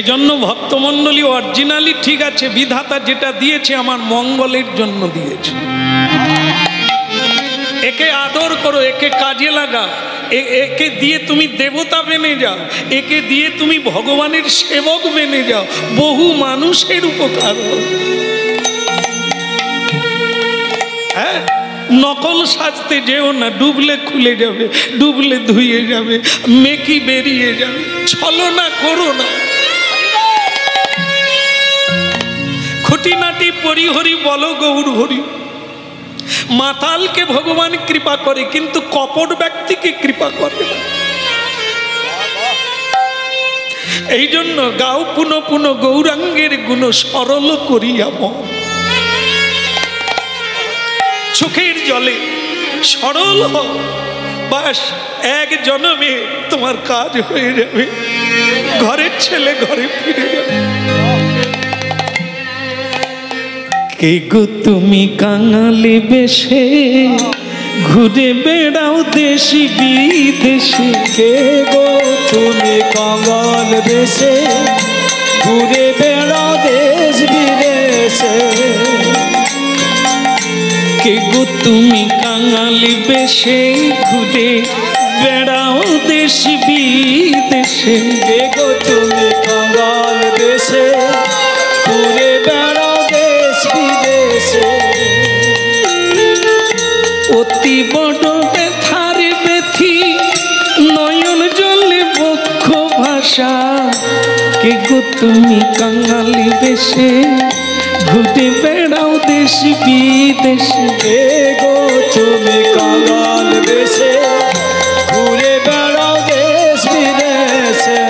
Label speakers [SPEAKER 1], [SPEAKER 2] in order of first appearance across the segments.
[SPEAKER 1] এই জন্য ভক্তমণ্ডলী অরিজিনালি ঠিক আছে, বিধাতা যেটা দিয়েছে আমার মঙ্গলের জন্য দিয়েছে। একে আদর করো, একে কাজে লাগা, একে দিয়ে তুমি দেবতা বেনে যাও, একে দিয়ে তুমি ভগবানের সেবক বেনে যাও, বহু মানুষের উপকার হবে। হ্যাঁ, নকল সাজতে যেও না, ডুবলে খুলে যাবে, ডুবলে ধুয়ে যাবে, মেকি বেরিয়ে যাবে। ছলনা করো না। খুঁটিনাটি পরিহরি বলো গৌর হরি। মাতালকে ভগবান কৃপা করে, কিন্তু কপট ব্যক্তিকে কৃপা করে না। এই জন্য গাও পুনঃ পুনঃ গৌরাঙ্গের গুণ সরল করিয়া মন। চোখের জলে সরল হও, বাস এক জন্মে তোমার কাজ হয়ে যাবে, ঘরের ছেলে ঘরে ফিরে যাবে। কে গো তুমি কাঙালি বেশে ঘুরে বেড়াও দেশি বিদেশে?
[SPEAKER 2] কে গো তুমি কাঙাল বেশে ঘুরে বেড়াও দেশ বিদেশে?
[SPEAKER 1] কে গো তুমি কাঙালি বেশে ঘুরে বেড়াও দেশি বিদেশে?
[SPEAKER 2] কে গো তুমি কাঙাল বেশে ঘুরে বেড়াও দেশ বিদেশে?
[SPEAKER 1] অতি বড় ব্যথার ব্যথি নয়ন জলে বক্ষ ভাষা। কে গো তুমি কাঙালি বেশে ঘুরে বেড়াও দেশ বিদেশে?
[SPEAKER 2] কে গো তুমি কাঙাল বেশে ঘুরে বেড়াও দেশ বিদেশে?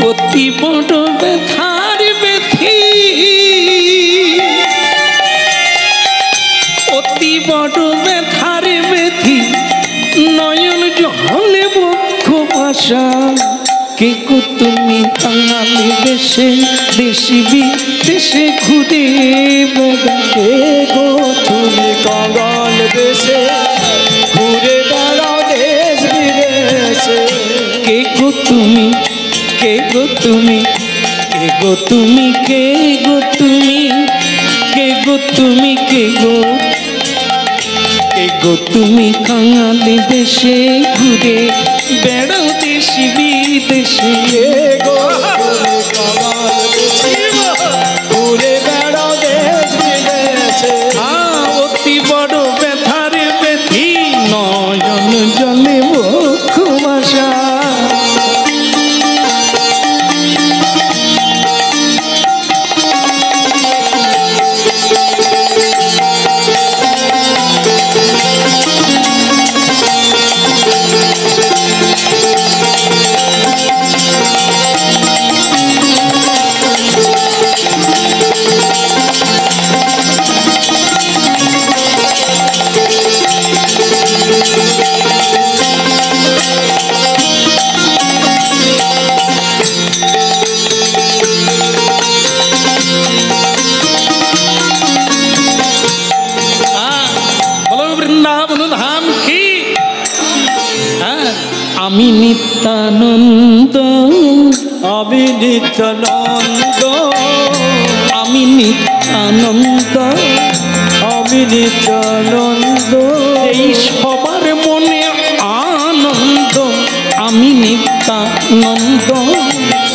[SPEAKER 1] অতি বড় ব্যথার ব্যথি, অতি বড় ব্যথার ব্যথি নয়ন জলে বক্ষ ভাষা। কে গো তুমি কাঙালি বেশে দেশি বিদেশে ঘুরে বেড়াও?
[SPEAKER 2] কে গো তুমি কাঙাল বেশে ঘুরে বেড়াও দেশ বিদেশে?
[SPEAKER 1] কে গো তুমি, কে গো তুমি, কে গো তুমি, কে গো তুমি, কে গো তুমি, কে গো, কে গো তুমি কাঙালি দেশে ঘুরে বেড়াও দেশি বিদেশে?
[SPEAKER 2] কে গো তুমি কাঙাল বেশে ঘুরে বেড়াও দেশ বিদেশে?
[SPEAKER 1] অতি বড় ব্যথার ব্যথি নয়ন জলে বক্ষ ভাষা। আমি নিত্যানন্দ,
[SPEAKER 2] আমি নিত্যানন্দ,
[SPEAKER 1] আমি নিত্যানন্দ,
[SPEAKER 2] আমি নিত্যানন্দ।
[SPEAKER 1] এই সবার মনে আনন্দ, আমি নিত্যানন্দ,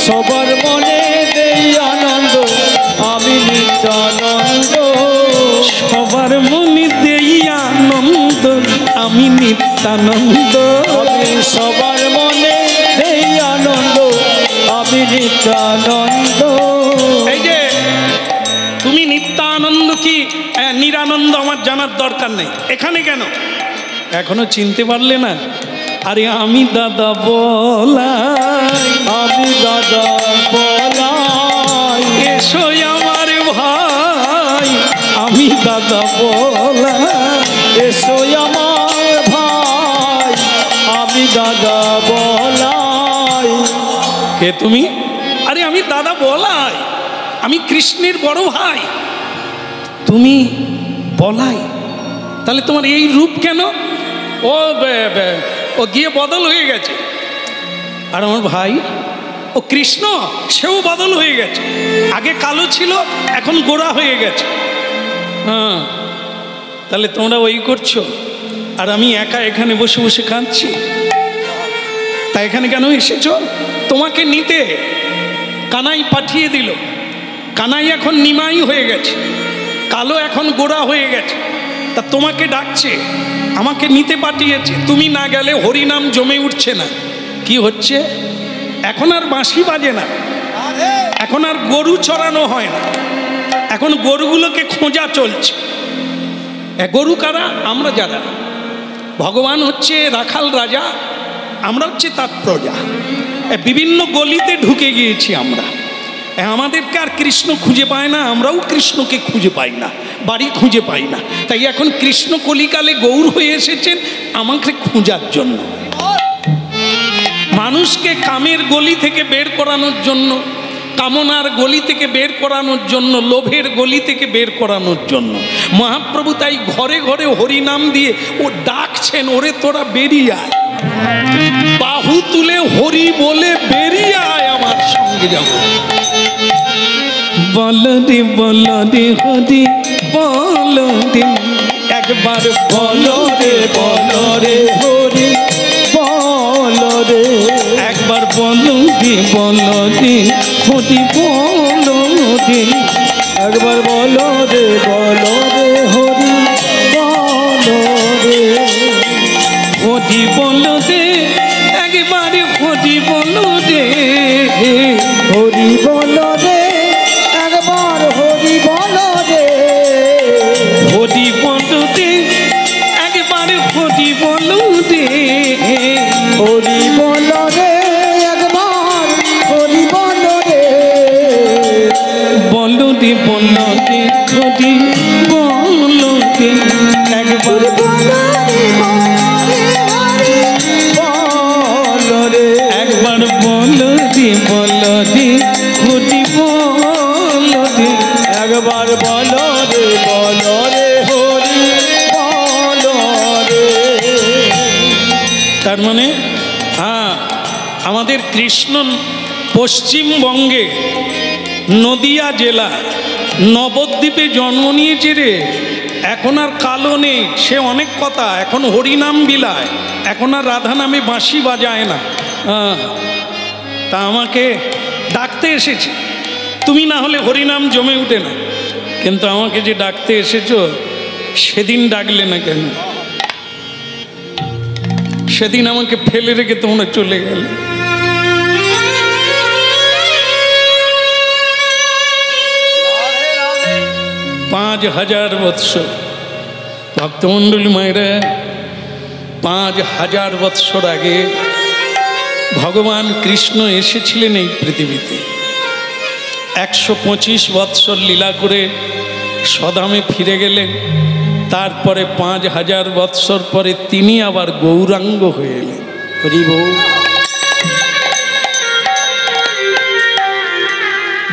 [SPEAKER 2] সবার মনে দেই আনন্দ, আমি নিত্যানন্দ।
[SPEAKER 1] সবার মনে দেই আনন্দ, আমি নিত্যানন্দ।
[SPEAKER 2] আমি সবার মনে দেই আনন্দ, আমি নিত্যানন্দ।
[SPEAKER 1] এই যে তুমি নিত্যানন্দ কি নিরানন্দ আমার জানার দরকার নেই। এখানে কেন এখনো চিনতে পারলে না? আরে আমি দাদা বলাই,
[SPEAKER 2] আমি দাদা বলাই,
[SPEAKER 1] এসো আমার ভাই, আমি দাদা বলাই,
[SPEAKER 2] এসো আমার ভাই, আমি দাদা বলাই।
[SPEAKER 1] কে তুমি? আরে আমি দাদা বলাই, আমি কৃষ্ণের বড় ভাই। তুমি বলাই, তাহলে তোমার এই রূপ কেন? ও গিয়ে বদল হয়ে গেছে। আর আমার ভাই ও কৃষ্ণ, সেও বদল হয়ে গেছে। আগে কালো ছিল, এখন গোরা হয়ে গেছে। হ্যাঁ, তাহলে তোমরা ওই করছো, আর আমি একা এখানে বসে বসে কাঁদছি। তা এখানে কেন এসেছো? তোমাকে নিতে কানাই পাঠিয়ে দিল। কানাই এখন নিমাই হয়ে গেছে, কালো এখন গোরা হয়ে গেছে। তা তোমাকে ডাকছে, আমাকে নিতে পাঠিয়েছে। তুমি না গেলে হরিনাম জমে উঠছে না। কি হচ্ছে? এখন আর বাঁশি বাজে না, এখন আর গরু চড়ানো হয় না, এখন গরুগুলোকে খোঁজা চলছে। গরু কারা? আমরা যারা। ভগবান হচ্ছে রাখাল রাজা, আমরা হচ্ছে তার প্রজা। বিভিন্ন গলিতে ঢুকে গিয়েছি আমরা। আমাদেরকে আর কৃষ্ণ খুঁজে পায় না, আমরাও কৃষ্ণকে খুঁজে পাই না, বাড়ি খুঁজে পাই না। তাই এখন কৃষ্ণ কলিকালে গৌর হয়ে এসেছেন আমাকে খোঁজার জন্য, মানুষকে কামের গলি থেকে বের করানোর জন্য, কামনার গলি থেকে বের করানোর জন্য, লোভের গলি থেকে বের করানোর জন্য। মহাপ্রভু তাই ঘরে ঘরে হরিনাম দিয়ে ও ডাকছেন, ওরে তোরা বেরিয়ে আয়, বাহু তুলে হরি বলে বেরিয়ে আয়, আমার সঙ্গে যাবো। বলো রে বলো রে হরি বলো রে, একবার বলো রে বলো রে হরি বলো রে, একবার বলো রে বলো রে হরি বলো রে, একবার বলো রে বলো রে হরি বলো রে, হরি বলো রে, একবার হরি বলো রে, হরি বলো রে, একবার হরি বলো রে, হরি বলো রে, একবার হরি বলো রে, হরি বলো রে, একবার হরি বলো রে, বলো রে বলো রে হরি বলো রে, একবার বলো রে বলো রে, একবার বলো রে বলো রে হরি বলো রে, একবার বলো রে বলো রে হরি বলো রে। তার মানে হ্যাঁ, আমাদের কৃষ্ণ পশ্চিমবঙ্গে নদিয়া জেলা নবদ্বীপে জন্ম নিয়েছে রে। এখন আর কালো নেই, সে অনেক কথা, এখন হরিনাম বিলায়, এখন আর রাধা নামে বাঁশি বাজায় না। তা আমাকে ডাকতে এসেছে, তুমি না হলে হরিনাম জমে উঠে না, কিন্তু আমাকে যে ডাকতে এসেছো সেদিন ডাকলে না কেন? সেদিন আমাকে ফেলে রেখে তোমরা চলে গেলে। 5000 বৎসর ভক্তমণ্ডলী মায়েরা, 5000 বৎসর আগে ভগবান কৃষ্ণ এসেছিলেন এই পৃথিবীতে। 125 বৎসর লীলা করে স্বধামে ফিরে গেলেন। তারপরে 5000 বৎসর পরে তিনি আবার গৌরাঙ্গ হয়ে এলেন। হরি বল।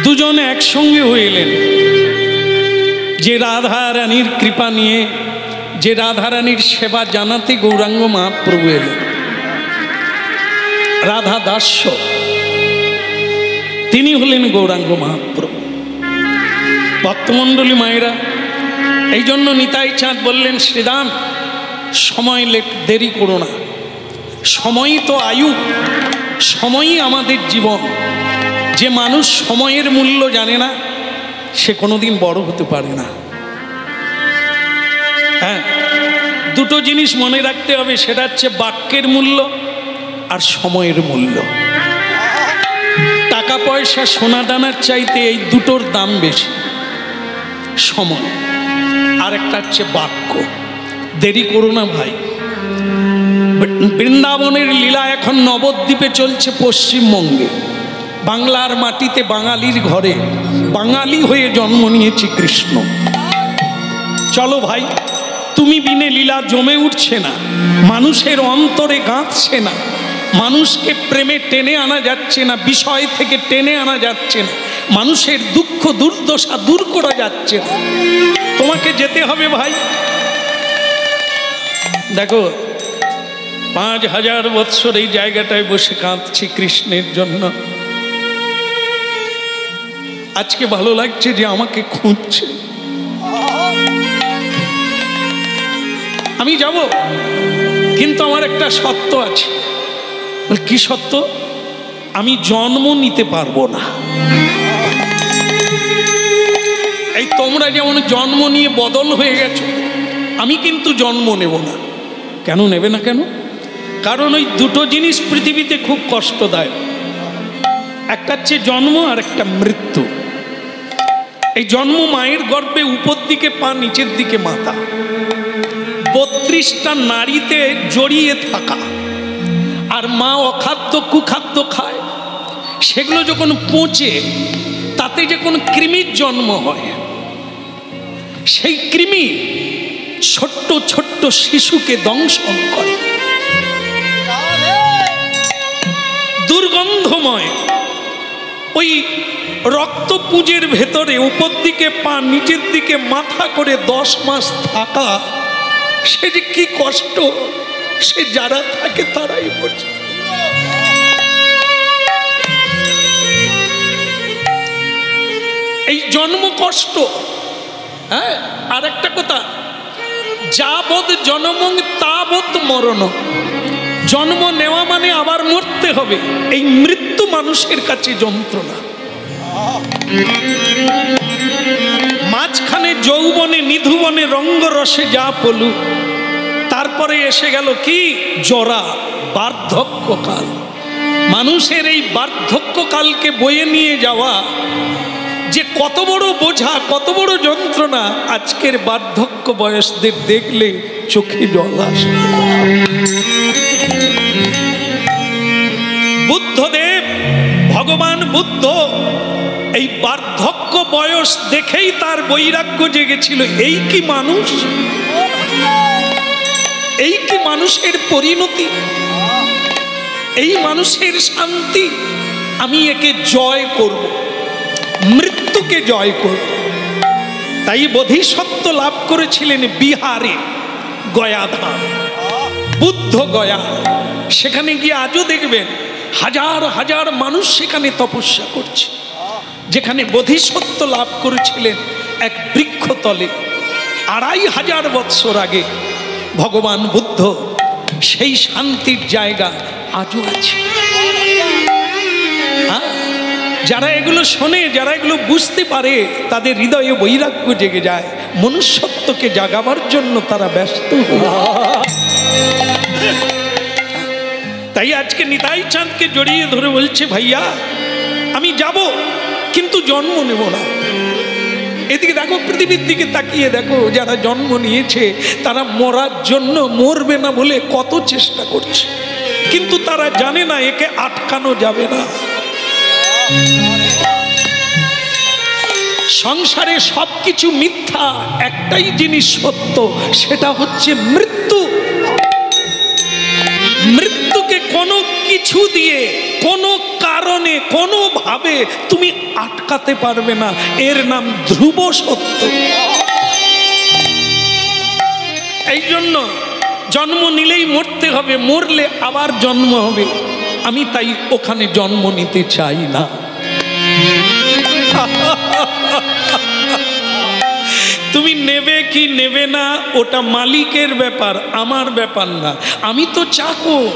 [SPEAKER 1] দুজনে একসঙ্গে হয়ে এলেন। যে রাধা রানীর কৃপা নিয়ে, যে রাধা রানীর সেবা জানাতে গৌরাঙ্গ মহাপ্রভু এলেন। রাধা দাস্য, তিনি হলেন গৌরাঙ্গ মহাপ্রভু। ভক্তমণ্ডলী মায়েরা, এই জন্য নিতাই চাঁদ বললেন, শ্রীরাম সময় দেরি করো না, সময়ই তো আয়ু, সময়ই আমাদের জীবন। যে মানুষ সময়ের মূল্য জানে না সে কোনোদিন বড় হতে পারে না। হ্যাঁ, দুটো জিনিস মনে রাখতে হবে, সেটা হচ্ছে বাক্যের মূল্য আর সময়ের মূল্য। টাকা পয়সা সোনা দানার চাইতে এই দুটোর দাম বেশি, সময় আর একটা হচ্ছে বাক্য। দেরি করো না ভাই। বৃন্দাবনের লীলা এখন নবদ্বীপে চলছে, পশ্চিমবঙ্গে। বাংলার মাটিতে বাঙালির ঘরে বাঙালি হয়ে জন্ম নিয়েছে কৃষ্ণ। চলো ভাই, তুমি বিনে লীলা জমে উঠছে না, মানুষের অন্তরে গাঁথছে না, মানুষকে প্রেমে টেনে আনা যাচ্ছে না, বিষয় থেকে টেনে আনা যাচ্ছে না, মানুষের দুঃখ দুর্দশা দূর করা যাচ্ছে না। তোমাকে যেতে হবে ভাই। দেখো, 5000 বৎসর এই জায়গাটায় বসে কাঁদছি কৃষ্ণের জন্য। আজকে ভালো লাগছে যে আমাকে খুঁজছে। আমি যাব, কিন্তু আমার একটা শর্ত আছে। কি শর্ত? আমি জন্ম নিতে পারবো না। এই তোমরা যেমন জন্ম নিয়ে বদল হয়ে গেছো, আমি কিন্তু জন্ম নেব না। কেন নেবে না কেন? কারণ ওই দুটো জিনিস পৃথিবীতে খুব কষ্টদায়ক। একটা হচ্ছে জন্ম আর একটা মৃত্যু। এই জন্ম মায়ের গর্ভে উপর দিকে পা, নিচের দিকে মাথা, 32টা নারীতে জড়িয়ে থাকা, আর মা অখাদ্য কুখাদ্য খায়। সেগুলো যখন পচে তাতে যে কোনো কৃমির জন্ম হয়, সেই কৃমি ছোট্ট ছোট্ট শিশুকে দংশন করে। দুর্গন্ধময় ওই রক্তপুঞ্জের ভেতরে উপর দিকে পা, নিচের দিকে মাথা করে 10 মাস থাকা, সে যে কি কষ্ট, সে যারা থাকে তারাই বোঝে। এই জন্ম কষ্ট। হ্যাঁ, আর একটা কথা, যাবৎ জনমং তাবৎ মরণ। জন্ম নেওয়া মানে আবার মরতে হবে। এই মৃত্যু মানুষের কাছে যন্ত্রণা। মাঝখানে যৌবনে নিধুবনে রঙ্গরসে যা পলু, তারপরে এসে গেল কি জরা, বার্ধক্যকাল। মানুষের এই বার্ধক্যকালকে বয়ে নিয়ে যাওয়া যে কত বড় বোঝা, কত বড় যন্ত্রণা, আজকের বার্ধক্য বয়সদের দেখলে চোখে জল আসে। বুদ্ধদেব, ভগবান বুদ্ধ এই বার্ধক্য বয়স দেখেই তার বৈরাগ্য জেগেছিল। এই কি মানুষ, এই কি মানুষের পরিণতি, এই মানুষের শান্তি। আমি একে জয় করব, মৃত্যুকে জয় করব। তাই বোধিসত্ত্ব লাভ করেছিলেন বিহারে, গয়াধাম, বুদ্ধ গয়া। সেখানে গিয়ে আজও দেখবেন হাজার হাজার মানুষ সেখানে তপস্যা করছে। যেখানে বোধিসত্ত্ব লাভ করেছিলেন এক বৃক্ষতলে 2500 বৎসর আগে ভগবান বুদ্ধ, সেই শান্তির জায়গা আজও আছে। যারা এগুলো শোনে, যারা এগুলো বুঝতে পারে, তাদের হৃদয়ে বৈরাগ্য জেগে যায়। মনুষ্যত্বকে জাগাবার জন্য তারা ব্যস্ত। তাই আজকে নিতাই চাঁদকে জড়িয়ে ধরে বলছে, ভাইয়া আমি যাব, কিন্তু জন্ম নেব না। এদিকে দেখো, পৃথিবীর দিকে তাকিয়ে দেখো, যারা জন্ম নিয়েছে তারা মরার জন্য, মরবে না বলে কত চেষ্টা করছে, কিন্তু তারা জানে না একে আটকানো যাবে না। সংসারে সবকিছু মিথ্যা, একটাই জিনিস সত্য, সেটা হচ্ছে মৃত্যু। মৃত্যুকে কোনো কিছু দিয়ে, কোনো কারণে, কোনোভাবে তুমি আটকাতে পারবে না। এর নাম ধ্রুব সত্য। এই জন্য জন্ম নিলেই মরতে হবে, মরলে আবার জন্ম হবে। আমি তাই ওখানে জন্ম নিতে চাই না। তুমি নেবে কি নেবে না ওটা মালিকের ব্যাপার, আমার ব্যাপার না। আমি তো চাকর,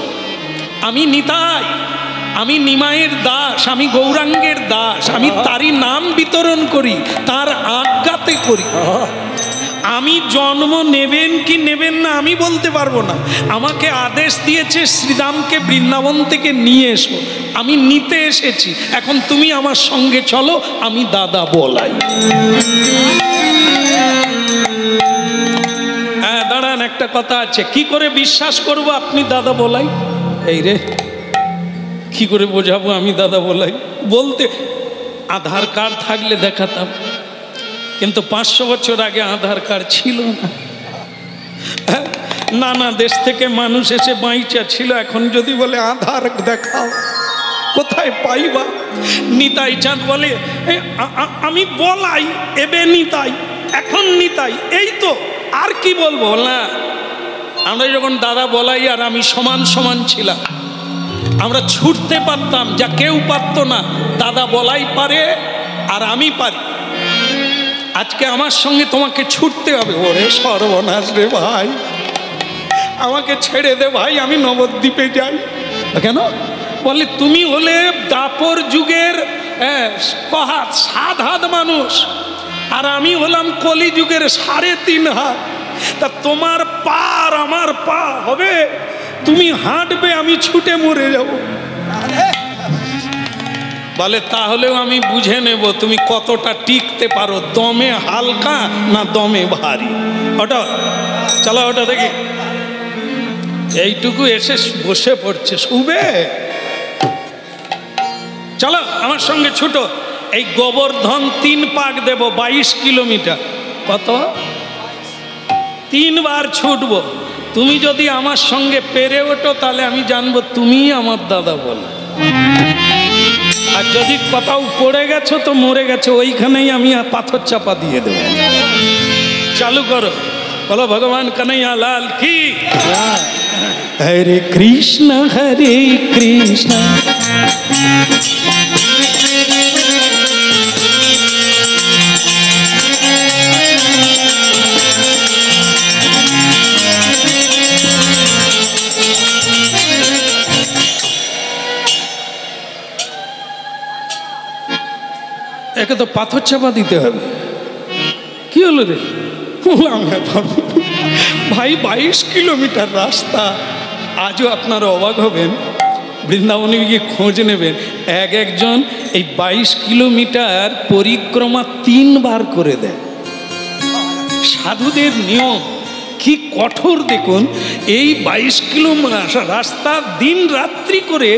[SPEAKER 1] আমি নিতাই, আমি নিমায়ের দাস, আমি গৌরাঙ্গের দাস। আমি তারই নাম বিতরণ করি, তার আজ্ঞাতে করি। আমি জন্ম নেবেন কি নেবেন না আমি বলতে পারবো না। আমাকে আদেশ দিয়েছে শ্রীরামকে বৃন্দাবন থেকে নিয়ে এসো, আমি নিতে এসেছি। এখন তুমি আমার সঙ্গে চলো, আমি দাদা বলাই। হ্যাঁ দাঁড়ান, একটা কথা আছে। কি করে বিশ্বাস করব আপনি দাদা বলাই? এই রে, কি করে বোঝাবো আমি দাদা বলাই? বলতে আধার কার্ড থাকলে দেখাতাম, কিন্তু 500 বছর আগে আধার কার্ড ছিল না। নানা দেশ থেকে মানুষ এসে বাইচা ছিল। এখন যদি বলে আধার দেখাও, কোথায় পাইবা? নিতাই চাঁদ বলে আমি বলাই, এবে নিতাই, এখন নিতাই, এই তো, আর কি বলবো? না, আমরা যখন দাদা বলাই আর আমি সমান সমান ছিলাম, আমরা ছুটতে পারতাম যা কেউ পারত না। দাদা বলাই পারে আর আমি পারি। আজকে আমার সঙ্গে তোমাকে ছুটতে হবে। ওরে সর্বনাশ রে ভাই, আমাকে ছেড়ে দে ভাই, আমি নবদ্বীপে যাই। কেন? বলে তুমি হলে দাপর যুগের 7 হাত মানুষ, আর আমি হলাম কলি যুগের 3.5 হাত। তা তোমার পা আর আমার পা হবে, তুমি হাঁটবে, আমি ছুটে মরে যাব। বলে তাহলেও আমি বুঝে নেব তুমি কতটা টিকতে পারো, দমে হালকা না দমে ভারী। ওটা চলো, ওটা দেখি। এইটুকু এসে বসে পড়ছে, শুবে। চলো আমার সঙ্গে ছুটো। এই গোবর্ধন 3 পাক দেব, 22 কিলোমিটার। কত? 3 বার ছুটবো। তুমি যদি আমার সঙ্গে পেরে ওঠো তাহলে আমি জানবো তুমিই আমার দাদা বলো। আর যদি কোথাও পড়ে গেছো তো মরে গেছো, ওইখানেই আমি পাথর চাপা দিয়ে দেবো। চালু করো, বলো ভগবান কানাইয়া লাল কি। হরে কৃষ্ণ হরে কৃষ্ণ একে তো পাথর চাপা দিতে হবে। কি হলো রে? ভাই 22 কিলোমিটার রাস্তা। আজও আপনারা অবাক হবেন, বৃন্দাবনে গিয়ে খোঁজ নেবেন, একজন এই 22 কিলোমিটার পরিক্রমা 3 বার করে দেয়। সাধুদের নিয়ম কি কঠোর দেখুন। এই 22 কিলোমিটার রাস্তা দিন রাত্রি করে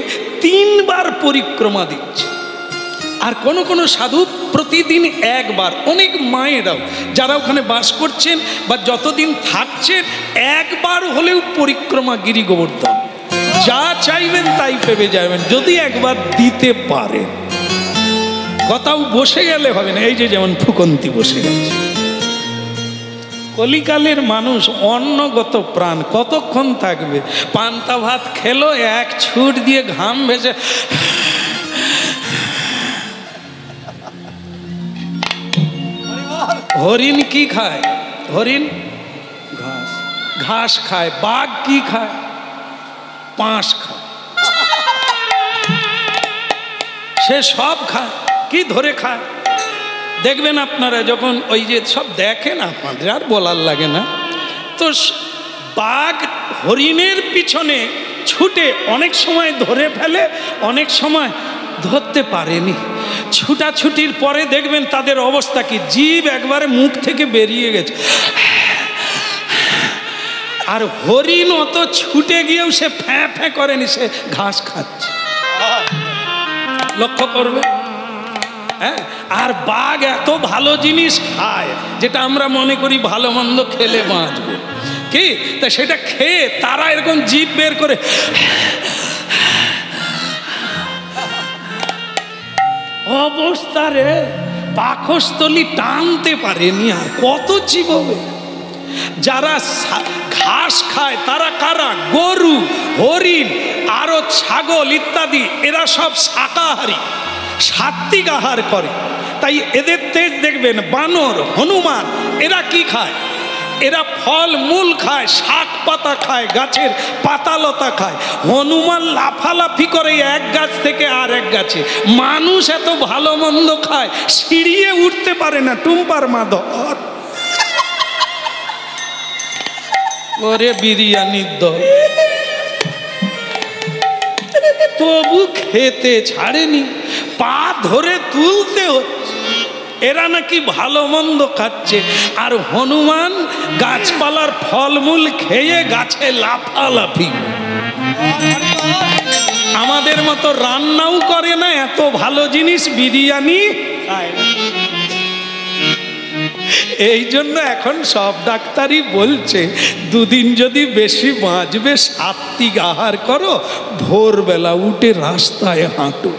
[SPEAKER 1] 3 বার পরিক্রমা দিচ্ছে। আর কোন কোন সাধু প্রতিদিন 1 বার। অনেক মায়েরাও যারা ওখানে বাস করছেন বা যতদিন থাকছেন 1 বার হলেও পরিক্রমা গিরি গোবর্ধন। যা চাইবেন তাই পেয়ে যাবেন যদি একবার দিতে পারেন। কোথাও বসে গেলে হবে না। এই যে যেমন ফুকন্তি বসে গেছে। কলিকালের মানুষ অন্নগত প্রাণ, কতক্ষণ থাকবে? পান্তা ভাত খেলো, 1 ছুট দিয়ে ঘাম ভেসে। হরিণ কি খায়? হরিণ ঘাস, ঘাস খায়। বাঘ কি খায়? পাঁশ খায়। সে সব খায়। কি ধরে খায় দেখবেন আপনারা, যখন ওই যে সব দেখেন আপনাদের আর বলার লাগে না। তো বাঘ হরিণের পিছনে ছুটে অনেক সময় ধরে ফেলে, অনেক সময় ধরতে পারেনি। ছুটাছুটির পরে দেখবেন তাদের অবস্থা কি, জিভ একবারে মুখ থেকে বেরিয়ে গেছে। আর হরিণ অত ছুটে গিয়েও সে ফ্যাঁ ফ্যাঁ করেনি, সে ঘাস খাচ্ছে। লক্ষ্য করবে। হ্যাঁ, আর বাঘ এত ভালো জিনিস খায় যেটা আমরা মনে করি ভালো মন্দ খেলে বাঁচবো, কি তা সেটা খেয়ে তারা এরকম জিভ বের করে অবস্থা রে, পাকস্থলী টানতে পারেনি। আর কত চিববে। যারা ঘাস খায় তারা কারা? গরু, হরিণ, আরো ছাগল ইত্যাদি। এরা সব শাকাহারী, সাত্বিক আহার করে। তাই এদের তেজ দেখবেন। বানর, হনুমান এরা কি খায়? এরা ফল মূল খায়, শাক পাতা খায়, গাছের পাতা লতা খায়। হনুমান লাফালাফি করে 1 গাছ থেকে আর 1 গাছে। মানুষ এত ভালো মন্দ খায়, সিঁড়িয়ে উঠতে পারে না। টুম্পার মাধর ওরে বিরিয়ানির দল, তবু খেতে ছাড়েনি, পা ধরে তুলতে হচ্ছে। এরা নাকি ভালো মন্দ খাচ্ছে, আর হনুমান গাছপালার ফলমূল খেয়ে গাছে লাফালাফি। আমাদের মতো রান্নাও করে না, এত ভালো জিনিস বিরিয়ানি খায় না। এই জন্য এখন সব ডাক্তারই বলছে 2 দিন যদি বেশি বাঁচবে সাত্বিক আহার করো, ভোরবেলা উঠে রাস্তায় হাঁটো।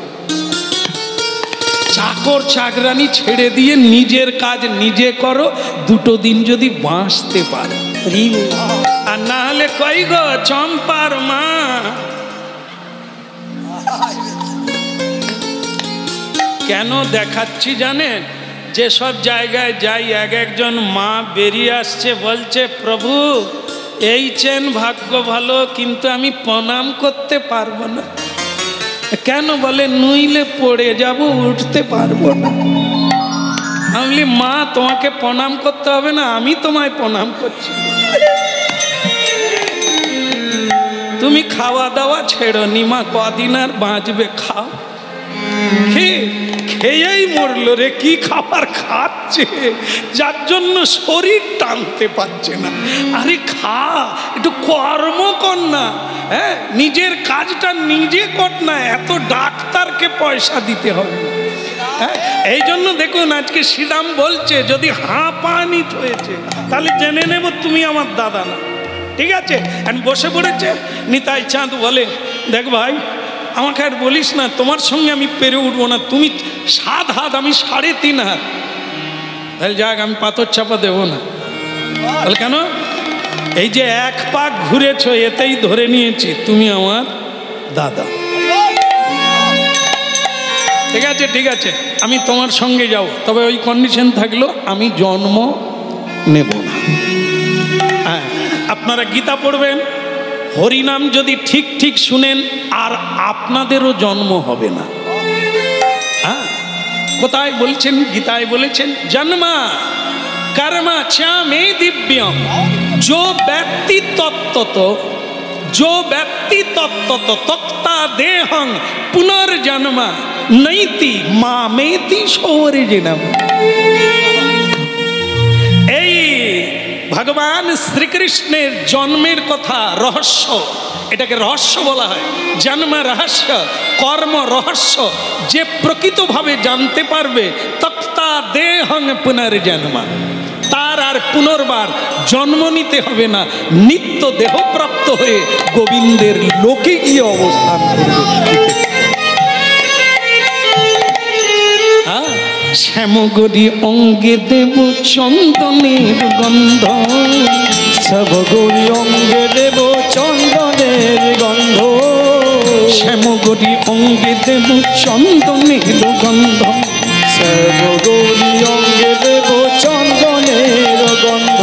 [SPEAKER 1] চাকর চাকরানি ছেড়ে দিয়ে নিজের কাজ নিজে করো, 2 দিন যদি বাঁচতে পারো। আর না হলে কই গো চম্পার মা, কেন দেখাচ্ছি জানেন? যেসব জায়গায় যাই একজন মা বেরিয়ে আসছে বলছে, প্রভু এই চেন ভাগ্য ভালো, কিন্তু আমি প্রণাম করতে পারবো না। কেন? বলে নইলে পড়ে যাব, উঠতে পারবো না। আমি বলি, মা তোমাকে প্রণাম করতে হবে না, আমি তোমায় প্রণাম করছি। তুমি খাওয়া দাওয়া ছেড়ো নি মা, কদিন আর বাঁচবে, খাও। খেয়েই মরলো রে, কি খাবার খাচ্ছে যার জন্য শরীর টানতে পারছে না। আরে খা, একটু কর্ম কর না, হ্যাঁ নিজের কাজটা নিজে কর না, এত ডাক্তারকে পয়সা দিতে হবে। হ্যাঁ এই জন্য দেখুন আজকে শ্রীরাম বলছে, যদি হাঁপানিত হয়েছে তাহলে জেনে নেব তুমি আমার দাদা না। ঠিক আছে, বসে পড়েছে। নিতাই চাঁদ বলে, দেখ ভাই আমাকে আর বলিস না, তোমার সঙ্গে আমি পেরে উঠবো না, তুমি 7 হাত আমি 3.5 হাত। তাহলে যাক, আমি পাথর চাপা দেবো না। তাহলে কেন? এই যে 1 পাক ঘুরেছ, এতেই ধরে নিয়েছি তুমি আমার দাদা। ঠিক আছে ঠিক আছে, আমি তোমার সঙ্গে যাব, তবে ওই কন্ডিশন থাকলো আমি জন্ম নেব না। হ্যাঁ, আপনারা গীতা পড়বেন, হরিনাম যদি ঠিক ঠিক শুনেন আর আপনাদেরও জন্ম হবে না। হ্যাঁ, কোথায় বলছেন? গীতায় বলেছেন, জন্মা কর্মা চ মে দিব্যম, जो व्यक्ति तत्ता देहं पुनर्जन्म नैति मामेति सौर्जनम। এই ভগবান শ্রীকৃষ্ণের জন্মের কথা রহস্য, এটাকে রহস্য বলা হয়। জন্ম রহস্য, কর্ম রহস্য। যে প্রকৃতভাবে জানতে পারবে, তক্তা দেহং পুনর্জন্ম, তার আর পুনর্বার জন্ম নিতে হবে না, নিত্য দেহপ্রাপ্ত হয়ে গোবিন্দের লোকে গিয়ে অবস্থান করবে। শ্যামগরি অঙ্গে দেব চন্দনের গন্ধ,
[SPEAKER 2] শ্যামগরি অঙ্গে দেব চন্দনের গন্ধ,
[SPEAKER 1] শ্যামগরি অঙ্গে দেব চন্দনের গন্ধ,
[SPEAKER 2] শ্যামগরি অঙ্গে দেব চন্দনের গন্ধ।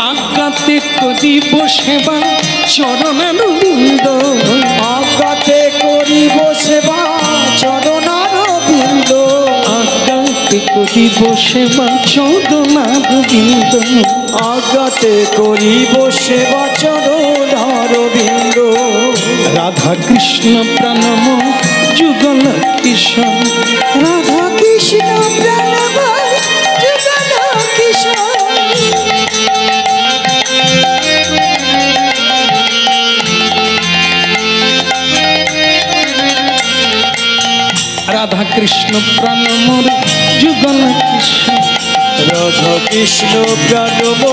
[SPEAKER 1] আজ্ঞাতে করিব সেবা চরণার বৃন্দ,
[SPEAKER 2] আজ্ঞাতে করিব সেবা চরণার বৃন্দ,
[SPEAKER 1] আজ্ঞাতে করিব সেবা চরণার বৃন্দ,
[SPEAKER 2] আজ্ঞাতে করিব সেবা চরণার বৃন্দ।
[SPEAKER 1] রাধা কৃষ্ণ প্রণম যুগল কিশোর,
[SPEAKER 2] রাধা কৃষ্ণ প্রণম যুগল কিশোর।
[SPEAKER 1] রাধা কৃষ্ণ প্রণম যুগল কিশোর,
[SPEAKER 2] রাধা কৃষ্ণ প্রাণম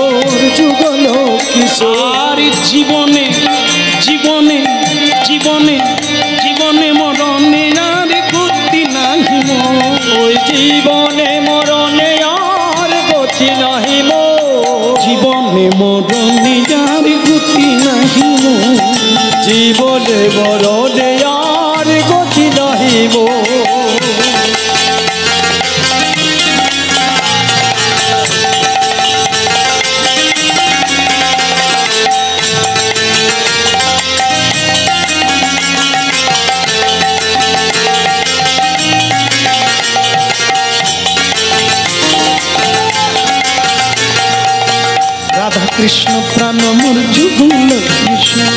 [SPEAKER 2] যুগল কিশোর।
[SPEAKER 1] আর জীবনে জীবনে জীবনে জীবনে মরণে আর গতি নাহি মোর,
[SPEAKER 2] ওই জীবনে মরণে আর গতি নাহি মোর,
[SPEAKER 1] জীবনে মরণে আর গতি নাহি মোর,
[SPEAKER 2] জীবনে মরণে আর গতি নাহি মোর।
[SPEAKER 1] রাধা কৃষ্ণ প্রাণ মোর যুগল কিশোর,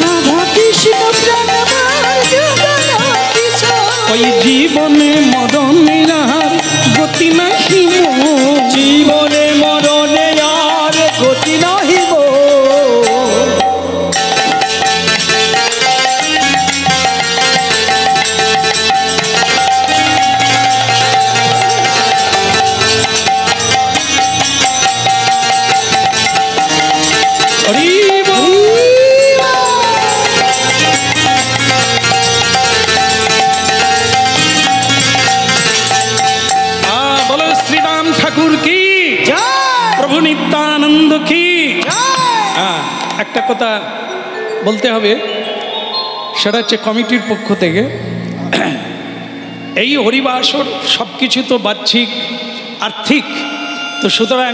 [SPEAKER 2] রাধা কৃষ্ণ প্রাণম যুগল কিশোর।
[SPEAKER 1] ওই জীবনে মরণে আর গতি নাহি মোর,
[SPEAKER 2] জীবনে মরণে আর গতি নাহি মোর।
[SPEAKER 1] হরি বল। কথা বলতে হবে, সেটা হচ্ছে কমিটির পক্ষ থেকে এই হরিবাসর সব কিছু তো বাহ্যিক আর্থিক, তো সুতরাং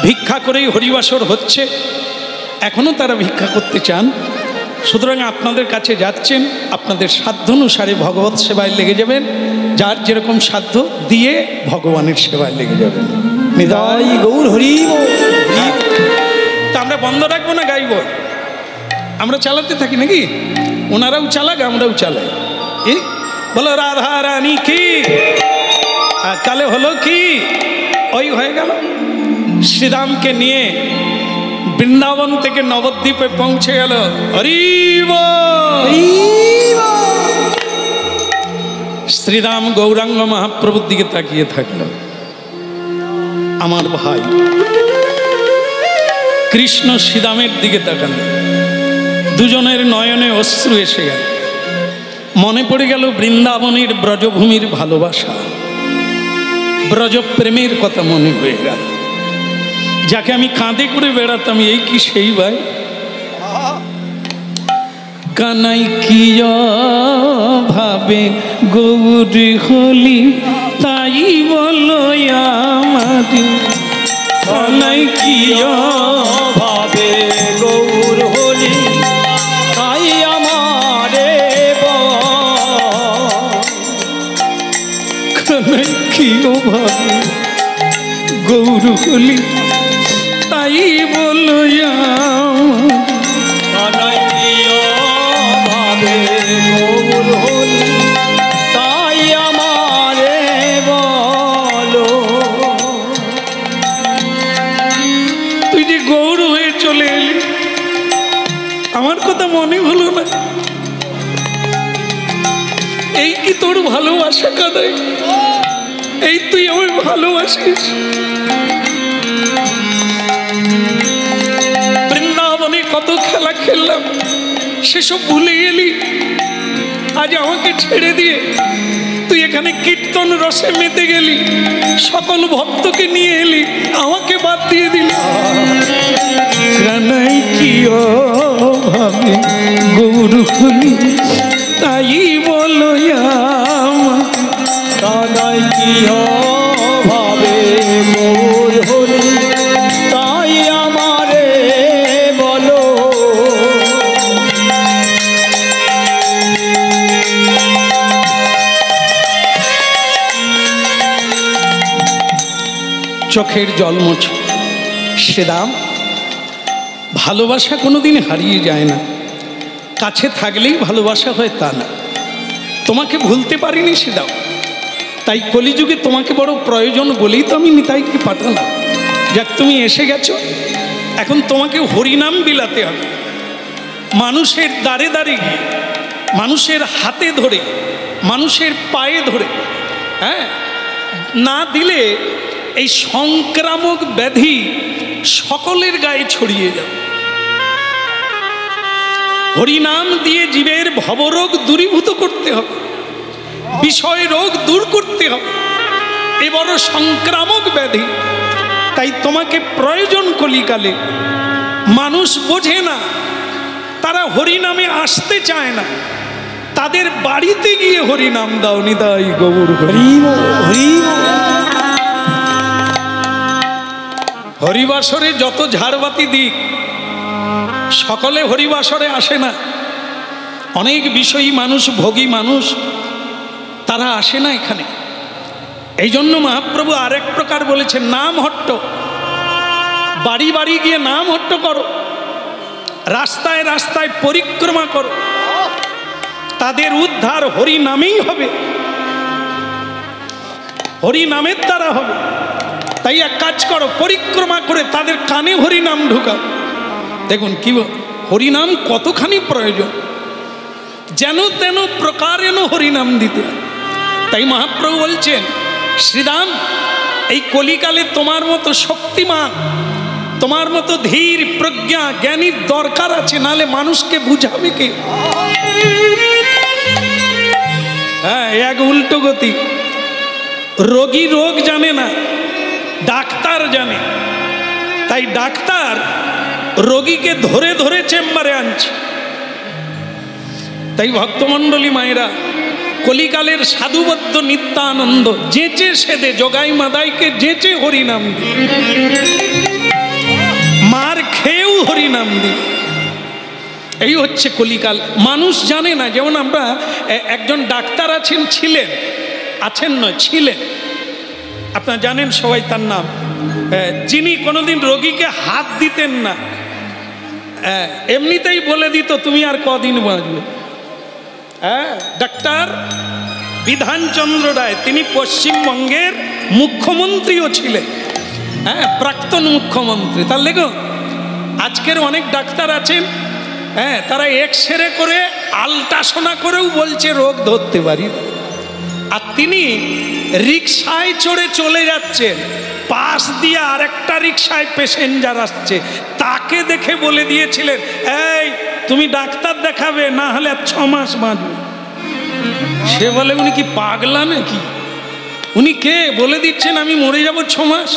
[SPEAKER 1] ভিক্ষা করেই হরিবাসর হচ্ছে, এখনও তারা ভিক্ষা করতে চান। সুতরাং আপনাদের কাছে যাচ্ছেন, আপনাদের সাধ্য অনুসারে ভগবত সেবায় লেগে যাবেন, যার যেরকম সাধ্য দিয়ে ভগবানের সেবায় লেগে যাবেন।
[SPEAKER 2] নিতাই গৌর হরি বল।
[SPEAKER 1] তা আমরা বন্ধ রাখবো না, গাইব, আমরা চালাতে থাকি নাকি? ওনারাও চালাক, আমরাও চালাই। এই বলো রাধা রানী কি, কালে হলো কি, ওই হয়ে গেল শ্রীরামকে নিয়ে বৃন্দাবন থেকে নবদ্বীপে পৌঁছে গেল। হরি বল। শ্রীরাম গৌরাঙ্গ মহাপ্রভুর দিকে তাকিয়ে থাকলো। আমার ভাই কৃষ্ণ শ্রীরামের দিকে তাকালো, দুজনের নয়নে অশ্রু এসে গেল। মনে পড়ে গেল বৃন্দাবনের ব্রজভূমির ভালোবাসা, ব্রজপ্রেমের কথা মনে হয়ে গেল। যাকে আমি কাঁধে করে বেড়াতাম, এই কি সেই ভাই? কানাই কি ভাবে গৌরী হলি, তাই বলো আমারি। কানাই কি
[SPEAKER 2] ভাবে গৌর হলি, তাই আমারে
[SPEAKER 1] কানাই কি ভাবে গৌর হলি, তাই বলো
[SPEAKER 2] কানাই ভাবে গৌর হলি, তাই আমারে বলো।
[SPEAKER 1] তুই যে গৌর হয়ে চলে এলি, আমার কথা মনে হলো না? এই কি তোর ভালোবাসা কানাই? এই তুই আমার ভালোবাসিস? বৃন্দাবনে কত খেলা খেললাম, সেসব ভুলে গেলি। আজ আমাকে ছেড়ে দিয়ে তুই এখানে কীর্তন রসে মেতে গেলি, সকল ভক্তকে নিয়ে এলি, আমাকে বাদ দিয়ে দিলি। কানাই কি ভাবে গৌর হলি, তাই বলো
[SPEAKER 2] কানাই কি ভাবে গৌর হলি, তাই আমারে বলো।
[SPEAKER 1] চোখের জল মোছ। শ্রীরাম, ভালোবাসা কোনোদিন হারিয়ে যায় না, কাছে থাকলেই ভালোবাসা হয় তা না। তোমাকে ভুলতে পারিনি শ্রীরাম, তাই কলিযুগে তোমাকে বড় প্রয়োজন বলেই তো আমি নিতাইকে পাঠালাম। যাক, তুমি এসে গেছো, এখন তোমাকে হরিনাম বিলাতে হবে। মানুষের দ্বারে দ্বারে গিয়ে, মানুষের হাতে ধরে, মানুষের পায়ে ধরে, হ্যাঁ, না দিলে এই সংক্রামক ব্যাধি সকলের গায়ে ছড়িয়ে যাবে। হরিনাম দিয়ে জীবের ভবরোগ দূরীভূত করতে হবে, বিষয় রোগ দূর করতে হবে। এ বড় সংক্রামক ব্যাধি, তাই তোমাকে প্রয়োজন কলিকালে। মানুষ বোঝে না, তারা হরিনামে আসতে চায় না, তাদের বাড়িতে গিয়ে হরিনাম দাও। নিতাই গৌর হরি। হরিবাসরে যত ঝাড়বাতি দিক, সকলে হরিবাসরে আসে না। অনেক বিষয়ী মানুষ, ভোগী মানুষ, তারা আসে না এখানে। এই জন্য মহাপ্রভু আরেক প্রকার বলেছেন, নাম হট্ট। বাড়ি বাড়ি গিয়ে নাম হট্ট করো, রাস্তায় রাস্তায় পরিক্রমা করো, তাদের উদ্ধার হরি নামেই হবে, হরি নামের দ্বারা হবে। তাই এক কাজ করো, পরিক্রমা করে তাদের কানে হরিনাম ঢুকাও। দেখুন কি হরিনাম কতখানি প্রয়োজন, যেন তেন প্রকারেণ হরিনাম দিতে। তাই মহাপ্রভু বলছেন, শ্রীরাম, এই কলিকালে তোমার মতো শক্তিমান, তোমার মতো ধীর প্রজ্ঞা জ্ঞানীর দরকার আছে, নালে মানুষকে বুঝাবে কে? হ্যাঁ, এক উল্টো গতি। রোগী রোগ জানে না, ডাক্তার জানে। তাই ডাক্তার রোগীকে ধরে ধরে চেম্বারে আনছে। তাই ভক্তমণ্ডলী মায়েরা, কলিকালের সাধুবদ্ধ নিত্যানন্দ যেচে সেদে জগাই মাদাইকে যেচে হরিনাম দি, মার খেয়েও হরিনাম দি। এই হচ্ছে কলিকাল। মানুষ জানে না। যেমন আমরা একজন ডাক্তার আছেন নয় ছিলেন, আপনারা জানেন সবাই তার নাম, যিনি কোনোদিন রোগীকে হাত দিতেন না, এমনিতেই বলে দিত তুমি আর কদিন বাঁচবে। ডাক্তার বিধানচন্দ্র রায়, তিনি পশ্চিমবঙ্গের মুখ্যমন্ত্রীও ছিলেন, প্রাক্তন মুখ্যমন্ত্রী। তার লেগো আজকের অনেক ডাক্তার আছেন, তারা এক্সরে করে আলট্রাসোনা করেও বলছে রোগ ধরতে পারি। আর তিনি রিক্সায় চড়ে চলে যাচ্ছেন, পাশ দিয়ে আরেকটা রিক্সায় প্যাসেঞ্জার আসছে, তাকে দেখে বলে দিয়েছিলেন এই তুমি ডাক্তার দেখাবে, না হলে আর 6 মাস বাঁচবে। সে বলে উনি কি পাগলা নাকি? উনি কে? বলে দিচ্ছেন আমি মরে যাব 6 মাস।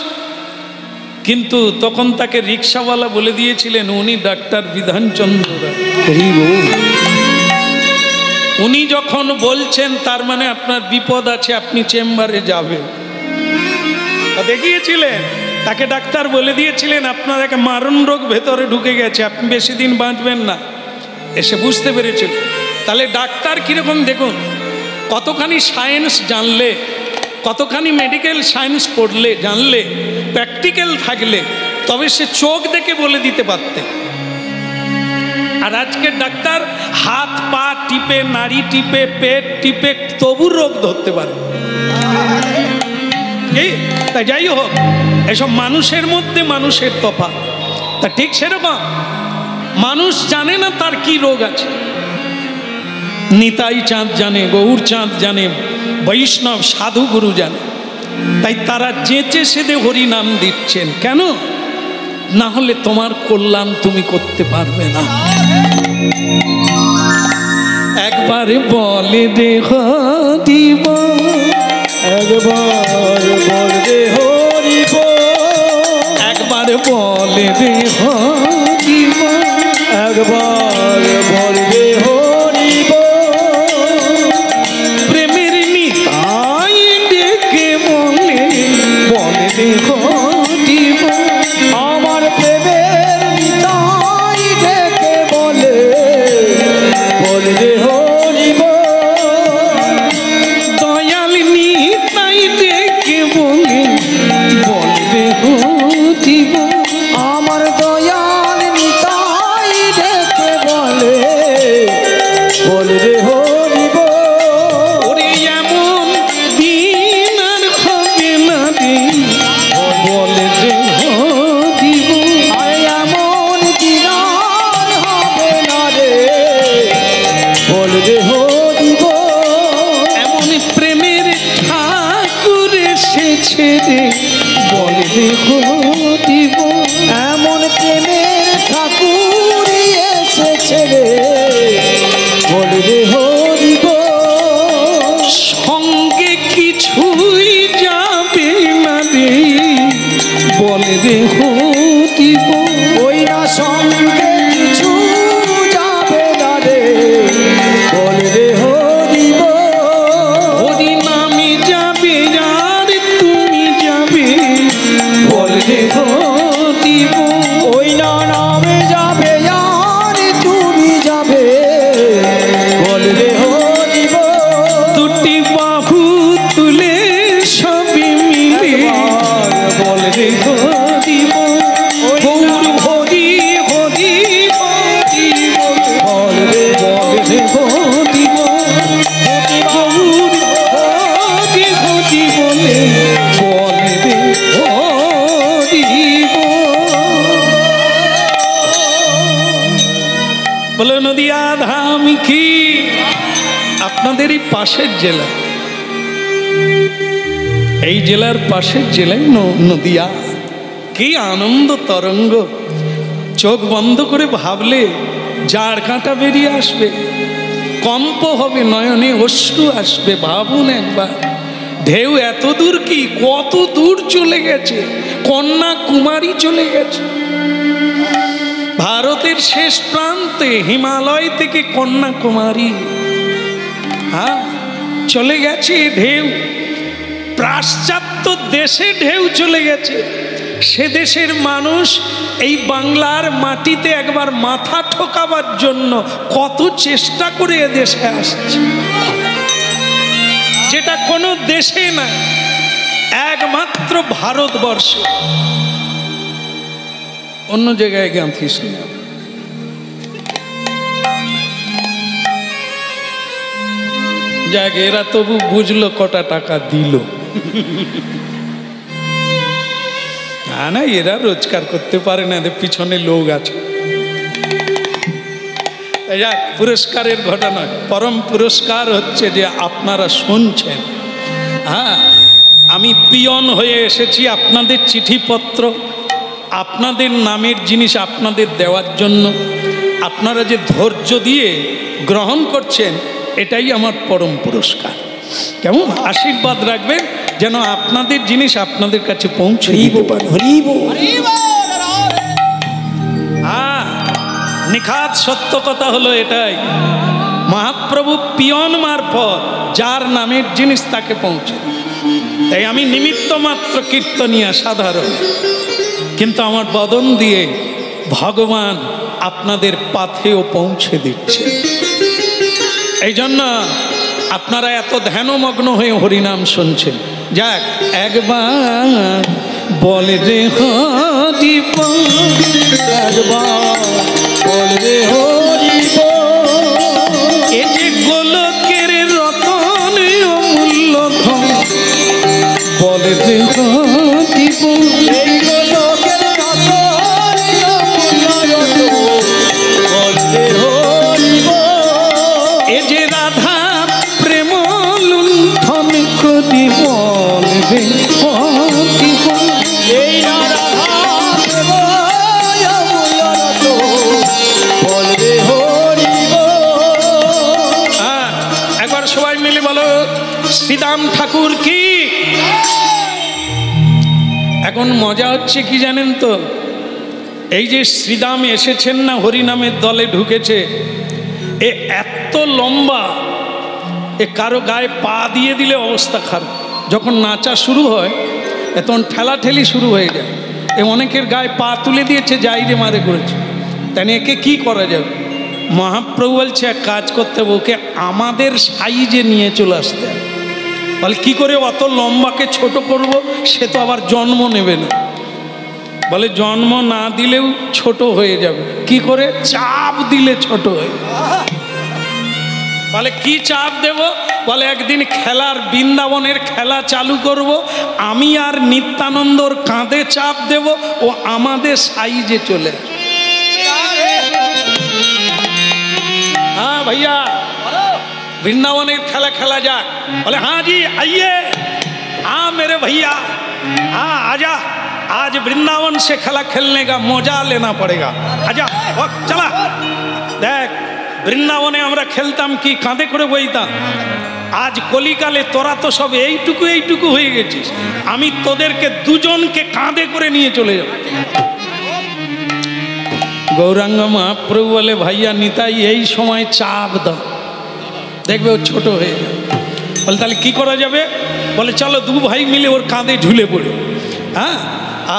[SPEAKER 1] কিন্তু তখন তাকে রিক্সাওয়ালা বলে দিয়েছিলেন উনি ডাক্তার বিধানচন্দ্র রায়। উনি যখন বলছেন তার মানে আপনার বিপদ আছে, আপনি চেম্বারে যাবেন। দেখিয়েছিলেন, তাকে ডাক্তার বলে দিয়েছিলেন আপনার একটা মারণ রোগ ভেতরে ঢুকে গেছে, আপনি বেশি দিন বাঁচবেন না। এসে বুঝতে পেরেছিল। তাহলে ডাক্তার কিরকম দেখুন, কতখানি সায়েন্স জানলে, কতখানি মেডিকেল সায়েন্স পড়লে জানলে, প্র্যাকটিক্যাল থাকলে তবে সে চোখ দেখে বলে দিতে পারতে। আর আজকের ডাক্তার হাত পা টিপে, নাড়ি টিপে, পেট টিপে তবু রোগ ধরতে পারে। তাই যাই হোক, এসব মানুষের মধ্যে মানুষের তফাৎ। তা ঠিক সেরকম মানুষ জানে না তার কি রোগ আছে। নিতাই চাঁদ জানে, গৌর চাঁদ জানে, বৈষ্ণব সাধু গুরু জানে। তাই তারা যেচে সেদে হরি নাম দিচ্ছেন। কেন? না হলে তোমার কল্যাণ তুমি করতে পারবে না। একবার বলে দেহ দিব,
[SPEAKER 2] একবার বলে হরিব,
[SPEAKER 1] একবার বলে দেহ দিব,
[SPEAKER 2] একবার বলে হরিব,
[SPEAKER 1] প্রেমের নিতাই ডেকে বলে বলে দেহ দিব,
[SPEAKER 2] আমার প্রেমের নিতাই ডেকে বলে বলে হরিব,
[SPEAKER 1] দয়াল নিতাই ডেকে বলে বলে দেহ দিব,
[SPEAKER 2] আমার দয়াল নিতাই ডেকে বলে বলে হরিব,
[SPEAKER 1] ওরে এমন দিন আর হবে না রে বলে দেহ দিব,
[SPEAKER 2] এমন দিনার হবে না রে বলে হরিব,
[SPEAKER 1] এমন প্রেমের ঠাকুর এসেছে রে বলে দেহ দিব,
[SPEAKER 2] এমন প্রেমের ঠাকুর এসেছে রে বলে হরিব,
[SPEAKER 1] সঙ্গে কিছুই যাবে না রে বলে দেহ দিব,
[SPEAKER 2] ওই না সঙ্গে কিছু যাবে না রে বলে হরিব,
[SPEAKER 1] হরি নামে যাবে আর তুমি যাবে বলে দেহ দিব,
[SPEAKER 2] ওই না নামে যাবে আর তুমি যাবে বলে হরিব,
[SPEAKER 1] দুটি বাহু তুলে সবই মিলে বলে দেহ দিব, গৌর হরি হরি হরি বলে দেহ দিব, গৌর হরি হরি বলে দেহ দিব। বলে নদিয়া ধাম কি আপনাদেরই পাশের জেলা, এই জেলার পাশের জেলায় নদিয়া। কি আনন্দ তরঙ্গ! চোখ বন্ধ করে ভাবলে জাড় কাঁটা বেরিয়ে আসবে, কম্প হবে, নয়নে অশ্রু আসবে। ভাবুন একবার, ঢেউ এত দূর কি, কত দূর চলে গেছে, কন্যাকুমারী চলে গেছে। ভারতের শেষ প্রান্তে হিমালয় থেকে কন্যাকুমারী, হ্যাঁ চলে গেছে ঢেউ, পাশ্চাত্য দেশে ঢেউ চলে গেছে। সে দেশের মানুষ এই বাংলার মাটিতে একবার মাথা ঠোকাবার জন্য কত চেষ্টা করে এদেশে আসছে, যেটা কোনো দেশে না, একমাত্র ভারতবর্ষ। অন্য জায়গায় গাঁথিস না। যাক, এরা তবু বুঝলো কটা টাকা দিল। না, এরা রোজগার করতে পারে না, এদের পিছনে লোক আছে। যাক, পুরস্কারের ঘটনা, পরম পুরস্কার হচ্ছে যে আপনারা শুনছেন। হ্যাঁ, আমি পিয়ন হয়ে এসেছি আপনাদের চিঠিপত্র, আপনাদের নামের জিনিস আপনাদের দেওয়ার জন্য। আপনারা যে ধৈর্য দিয়ে গ্রহণ করছেন, এটাই আমার পরম পুরস্কার। কেমন আশীর্বাদ রাখবেন যেন আপনাদের জিনিস আপনাদের কাছে পৌঁছে দিতে পারে। হ্যাঁ, নিখাত সত্য কথা হলো এটাই, মহাপ্রভু পিয়ন মারফত যার নামের জিনিস তাকে পৌঁছে। তাই আমি নিমিত্ত মাত্র কীর্তনিয়া সাধারণ, কিন্তু আমার বদন দিয়ে ভগবান আপনাদের পাথেও পৌঁছে দিচ্ছে। এই জন্য আপনারা এত ধ্যানমগ্ন হয়ে হরিনাম শুনছেন। যাক, একবার বল রে হরি বল, একবার বল রে হরি বল, এ যে গোলকের রতন অমূল্য ধন, বল রে হরি বল, এই গোলকের রতন অমূল্য ধন, বল রে হরি বল, এ যে রাধা প্রেম লুণ্ঠন করি, বল রে হরি বল, এই রাধা প্রেম অমূল্য ধন, বল রে হরি বল। একবার সবাই মিলে বলো শ্রীদাম ঠাকুর কি। এখন মজা হচ্ছে কি জানেন তো, এই যে শ্রীদাম এসেছেন না, হরিনামের দলে ঢুকেছে, এ এত লম্বা, এ কারো গায়ে পা দিয়ে দিলে অবস্থা খারাপ। যখন নাচা শুরু হয় তখন ঠেলাঠেলি শুরু হয়ে যায়। এ অনেকের গায়ে পা তুলে দিয়েছে, যাইরে মারে করেছে। তাই একে কি করা যাবে? মহাপ্রভু বলছে এক কাজ করতে হবে, ওকে আমাদের সাইজে নিয়ে চলে আসতে হবে। বলে কি করে অত লম্বাকে ছোট করব? সে তো আবার জন্ম নেবে না। বলে জন্ম না দিলেও ছোট হয়ে যাবে। কি করে? চাপ দিলে ছোট হয়ে। বলে কি চাপ দেব? বলে একদিন খেলার, বৃন্দাবনের খেলা চালু করব, আমি আর নিত্যানন্দর কাঁধে চাপ দেব, ও আমাদের সাইজে চলে। हाँ भैया, वृंदावन खेला खेला जा। बोले हाँ जी आइए, हाँ मेरे भैया, हाँ आजा, आज वृंदावन से खेला खेलने का मजा लेना पड़ेगा। आजा वक्त चला। देख বৃন্দাবনে আমরা খেলতাম কি, কাঁধে করে বইতাম। আজ কলিকালে তোরা তো সব এইটুকু এইটুকু হয়ে গেছিস, আমি তোদেরকে দুজনকে কাঁধে করে নিয়ে চলে যাব। গৌরাঙ্গ মহাপ্রভু বলে ভাইয়া নিতাই এই সময় চাপ দাও, দেখবে ও ছোট হয়ে যাবে। বলে তাহলে কি করা যাবে? বলে চলো দু ভাই মিলে ওর কাঁধে ঝুলে পড়ে। হ্যাঁ,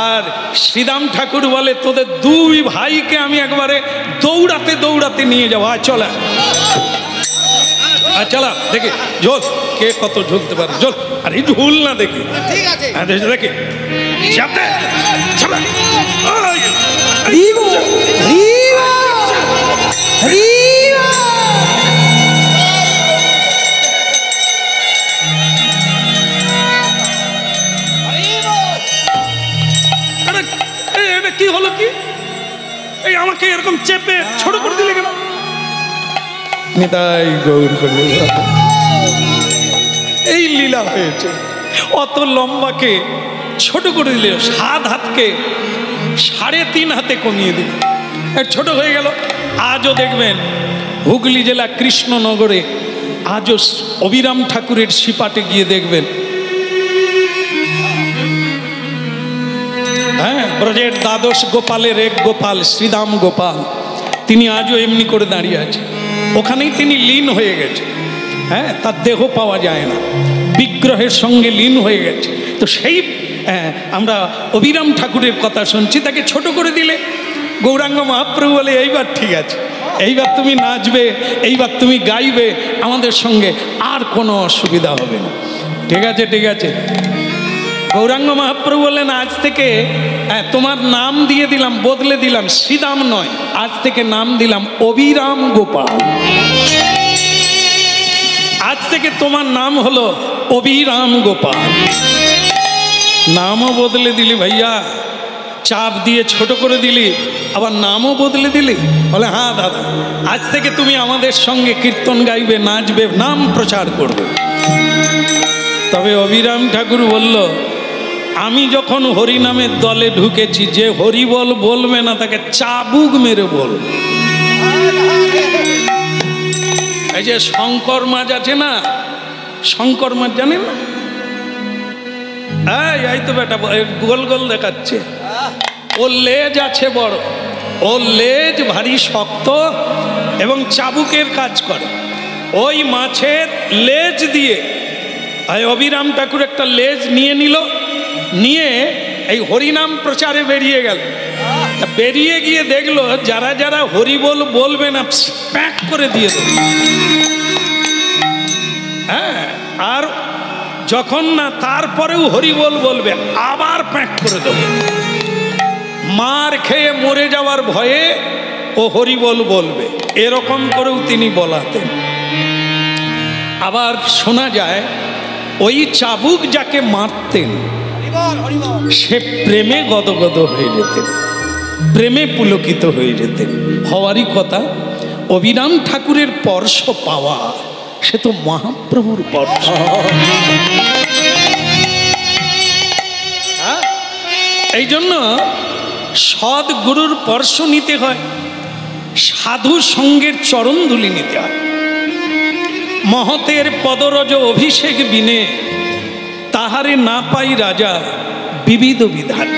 [SPEAKER 1] আর শ্রীদাম ঠাকুর বলে তোদের দুই ভাইকে আমি একবারে দৌড়াতে দৌড়াতে নিয়ে যাবো। আর চলা, আর চলা দেখি ঝোল কে কত ঝুলতে পারে। ঝোল, আর এই ঝুল না দেখি, দেখি চাপতে চাপা। কি হলো কি? এই আমাকে এরকম চেপে ছোট করে দিলে কেন? নিতাই গৌর করে এই লীলা হয়েছে। অত লম্বাকে ছোট করে দিলে, 7 হাতকে 3.5 হাতে কমিয়ে দিল, ছোট হয়ে গেল। আজও দেখবেন হুগলি জেলা কৃষ্ণনগরে আজও অবিরাম ঠাকুরের সিপাটে গিয়ে দেখবেন, হ্যাঁ ব্রজের দ্বাদশ গোপালের এক গোপাল শ্রীদাম গোপাল, তিনি আজও এমনি করে দাঁড়িয়ে আছে, ওখানেই তিনি লীন হয়ে গেছে। হ্যাঁ, তার দেহ পাওয়া যায় না, বিগ্রহের সঙ্গে লীন হয়ে গেছে। তো সেই আমরা অবিরাম ঠাকুরের কথা শুনছি, তাকে ছোট করে দিলে গৌরাঙ্গ মহাপ্রভু বলে এইবার ঠিক আছে, এইবার তুমি নাচবে, এইবার তুমি গাইবে আমাদের সঙ্গে, আর কোনো অসুবিধা হবে না। ঠিক আছে, ঠিক আছে। গৌরাঙ্গ মহাপ্রভু বললেন আজ থেকে তোমার নাম দিয়ে দিলাম, বদলে দিলাম, শ্রীদাম নয়, আজ থেকে নাম দিলাম অবিরাম গোপাল। আজ থেকে তোমার নাম হলো অবিরাম গোপাল। নামও বদলে দিলি ভাইয়া, চাপ দিয়ে ছোট করে দিলি, আবার নামও বদলে দিলি। বলে হ্যাঁ দাদা, আজ থেকে তুমি আমাদের সঙ্গে কীর্তন গাইবে, নাচবে, নাম প্রচার করবে। তবে অবিরাম ঠাকুর বলল, আমি যখন হরিনামের দলে ঢুকেছি, যে হরিবল বলবে না তাকে চাবুক মেরে বলবে। এই যে শঙ্কর মাছ আছে না, শঙ্কর মাছ জানেন না? এই তো বেটা গোল গোল দেখাচ্ছে, ওর লেজ আছে বড়, ওর লেজ ভারী শক্ত এবং চাবুকের কাজ করে। ওই মাছের লেজ দিয়ে অবিরাম ঠাকুর একটা লেজ নিয়ে নিল, নিয়ে এই হরিনাম প্রচারে বেরিয়ে গেল। বেরিয়ে গিয়ে দেখলো যারা যারা হরিবল বলবে না প্যাক করে দিয়ে দেবে। হ্যাঁ, আর যখন না তারপরেও হরিবল বলবে আবার প্যাক করে দেবে। মার খেয়ে মরে যাওয়ার ভয়ে ও হরিবল বলবে, এরকম করেও তিনি বলাতেন। আবার শোনা যায় ওই চাবুক যাকে মারতেন সে প্রেমে গদগদ হয়ে যেতেন, প্রেমে পুলকিত হয়ে যেতেন। হওয়ারই কথা, অবিরাম ঠাকুরের স্পর্শ পাওয়া সে তো মহাপ্রভুর স্পর্শ। এই জন্য সদ্গুরুর স্পর্শ নিতে হয়, সাধু সঙ্গের চরণধুলি নিতে হয়। মহতের পদরজ অভিষেক বিনে তাহারে না পাই রাজা বিবিধ বিধান।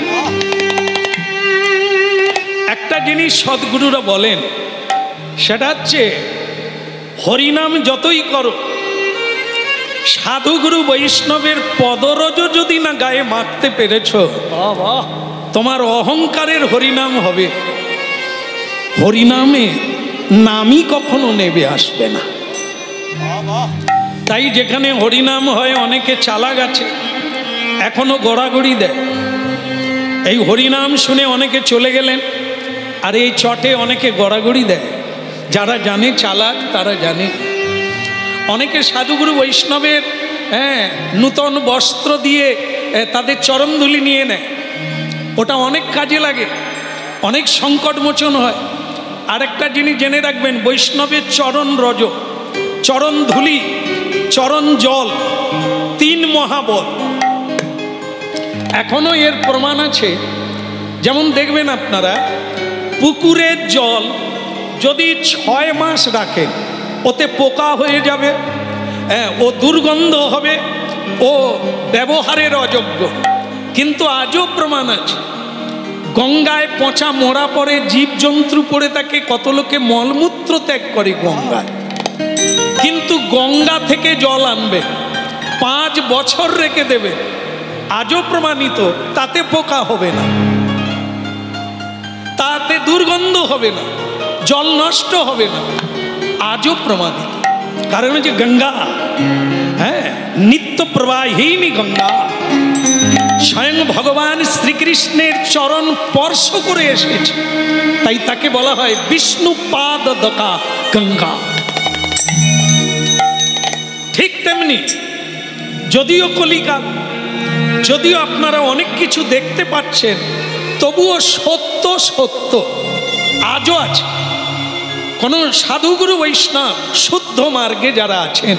[SPEAKER 1] একটা জিনিস সদ্গুরুরা বলেন, সেটা হচ্ছে হরিনাম যতই করো, সাধুগুরু বৈষ্ণবের পদরজ যদি না গায়ে মাখতে পেরেছ, তোমার অহংকারের হরিনাম হবে, হরিনামে নামই কখনো নেবে আসবে না। তাই যেখানে হরিনাম হয় অনেকে চালাক আছে, এখনো গড়াগড়ি দেয়। এই হরিনাম শুনে অনেকে চলে গেলেন, আর এই চটে অনেকে গড়াগড়ি দেয়। যারা জানে চালাক তারা জানে। অনেকে সাধুগুরু বৈষ্ণবের নূতন বস্ত্র দিয়ে তাদের চরণধুলি নিয়ে নেয়, ওটা অনেক কাজে লাগে, অনেক সংকট মোচন হয়। আরেকটা জিনিস জেনে রাখবেন, বৈষ্ণবের চরণ রজ, চরণ ধুলি, চরণ জল, 3 মহাবল। এখনো এর প্রমাণ আছে। যেমন দেখবেন আপনারা, পুকুরের জল যদি 6 মাস রাখেন ওতে পোকা হয়ে যাবে, ও দুর্গন্ধ হবে, ও ব্যবহারের অযোগ্য। কিন্তু আজও প্রমাণ আছে, গঙ্গায় পচা মোড়া পড়ে, জীবজন্তু পড়ে থাকে, কত লোকে মলমূত্র ত্যাগ করে গঙ্গায়, কিন্তু গঙ্গা থেকে জল আনবে, 5 বছর রেখে দেবে, আজও প্রমাণিত, তাতে পোকা হবে না, তাতে দুর্গন্ধ হবে না, জল নষ্ট হবে না, আজও প্রমাণিত। কারণ হচ্ছে গঙ্গা, হ্যাঁ, নিত্য প্রবাহিনী গঙ্গা, স্বয়ং ভগবান শ্রীকৃষ্ণের চরণ স্পর্শ করে এসেছে, তাই তাকে বলা হয় বিষ্ণু পাদ দকা গঙ্গা। ঠিক তেমনি যদিও কলিকাল, যদিও আপনারা অনেক কিছু দেখতে পাচ্ছেন, তবুও সত্য সত্য আজও আছে। কোন সাধুগুরু বৈষ্ণব শুদ্ধ মার্গে যারা আছেন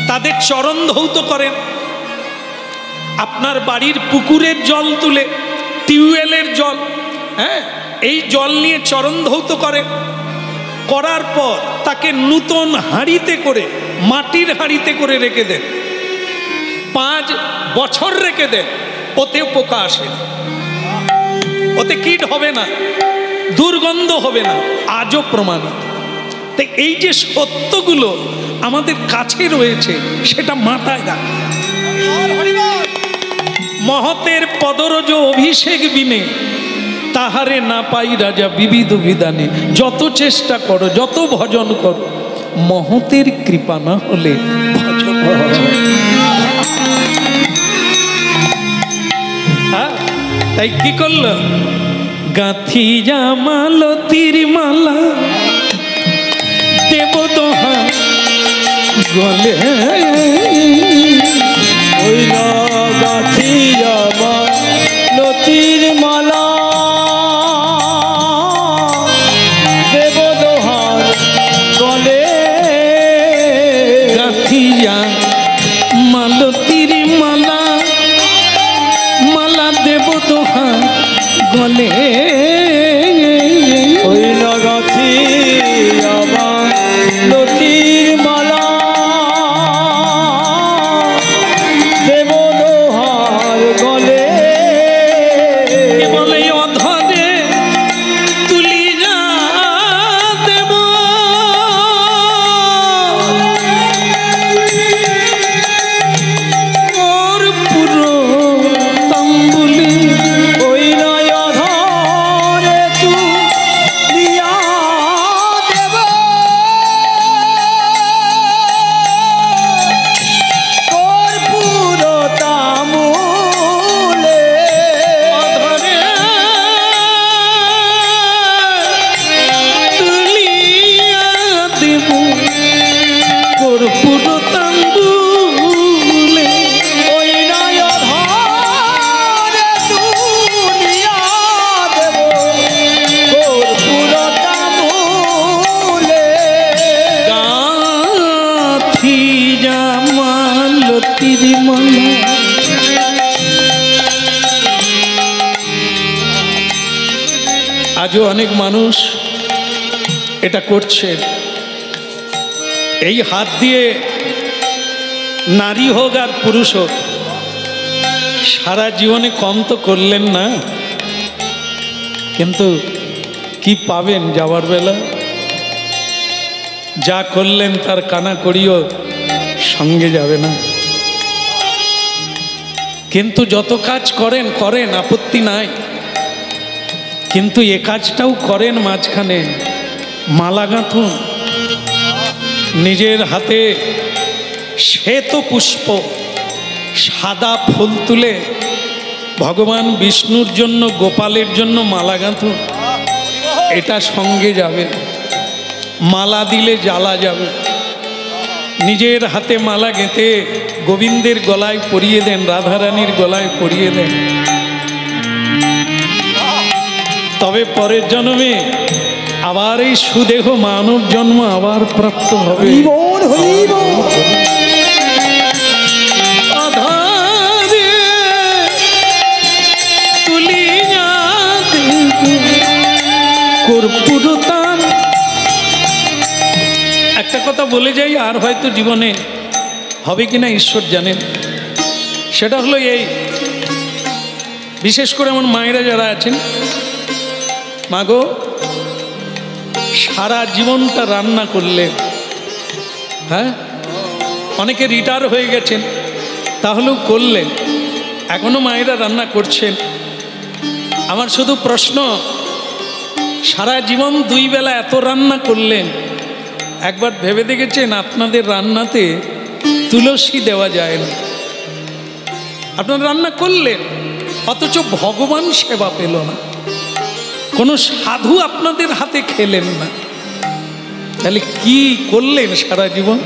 [SPEAKER 1] তাদের চরণ ধৌত করেন। আপনার বাড়ির পুকুরের জল তুলে, টিউবওয়েলের জল, হ্যাঁ, এই জল নিয়ে চরণ ধৌত করেন, করার পর তাকে নূতন হাঁড়িতে করে, মাটির হাঁড়িতে করে রেখে দেন, 5 বছর রেখে দেন, ওতেও পোকা আসে না। ওতে কীট হবে না, দুর্গন্ধ হবে না, আজও প্রমাণিত। তাই এই যে সত্যগুলো আমাদের কাছে রয়েছে সেটা মাথায় রাখ। মহতের পদরজ অভিষেক বিনে তাহারে না পাই রাজা বিবিধ বিধানে। যত চেষ্টা করো, যত ভজন করো, মহতের কৃপা না হলে ভজন তাই কি করলো? গাঁথি জামালতির মালা দেব দোহা গলে,
[SPEAKER 2] ওই না গাথি জামালতির মালা দেব দোহার গলে।
[SPEAKER 1] গাঁথি জামালতির মালা, মালা দেব দোহা গলে।
[SPEAKER 2] ওই না গাথি জামালতির মালা দেব দোহার গলে।
[SPEAKER 1] বলে অধরে তুলি যা দেব, ওর পুরো তাম্বুলি।
[SPEAKER 2] ওই নয় অধরে তুলিয়া দেব, কর্পূর তামুলে।
[SPEAKER 1] অধরে তুলিয়া দেব কর্পূর তাম্বুলে।
[SPEAKER 2] ওই নয় অধরে তুলিয়া দেব, কর্পূর তামুলে।
[SPEAKER 1] গাঁথি জামালতির মালা। আজও অনেক মানুষ এটা করছে। এই হাত দিয়ে নারী হোক আর পুরুষ হোক, সারা জীবনে কম তো করলেন না, কিন্তু কি পাবেন যাওয়ার বেলা? যা করলেন তার কানা করিও সঙ্গে যাবে না। কিন্তু যত কাজ করেন করেন, আপত্তি নাই, কিন্তু এ কাজটাও করেন মাঝখানে মালা গাঁথুন। নিজের হাতে শ্বেত পুষ্প সাদা ফুল তুলে ভগবান বিষ্ণুর জন্য, গোপালের জন্য মালা গাঁথুন। এটা সঙ্গে যাবে, মালা দিলে জ্বালা যাবে। নিজের হাতে মালা গেঁথে গোবিন্দের গলায় পরিয়ে দেন, রাধারানীর গলায় পরিয়ে দেন। তবে পরের জন্মে আবার এই সুদেহ মানব জন্ম আবার প্রাপ্ত হবে।
[SPEAKER 2] হরিবোল হরিবোল।
[SPEAKER 1] আধারে তুলিয়া দেব কর্পূর তাম। একটা কথা বলে যাই, আর হয়তো জীবনে হবে কিনা ঈশ্বর জানেন। সেটা হলো এই, বিশেষ করে আমার মায়েরা যারা আছেন, মাগো সারা জীবনটা রান্না করলে, হ্যাঁ অনেকে রিটায়ার হয়ে গেছেন, তাহলেও করলেন, এখনো মায়েরা রান্না করছেন। আমার শুধু প্রশ্ন, সারা জীবন দুই বেলা এত রান্না করলেন, একবার ভেবে দেখেছেন আপনাদের রান্নাতে তুলসী দেওয়া যায় না? আপনারা রান্না করলেন অথচ ভগবান সেবা পেল না, কোনো সাধু আপনাদের হাতে খেলেন না, তাহলে কি করলেন সারা জীবন?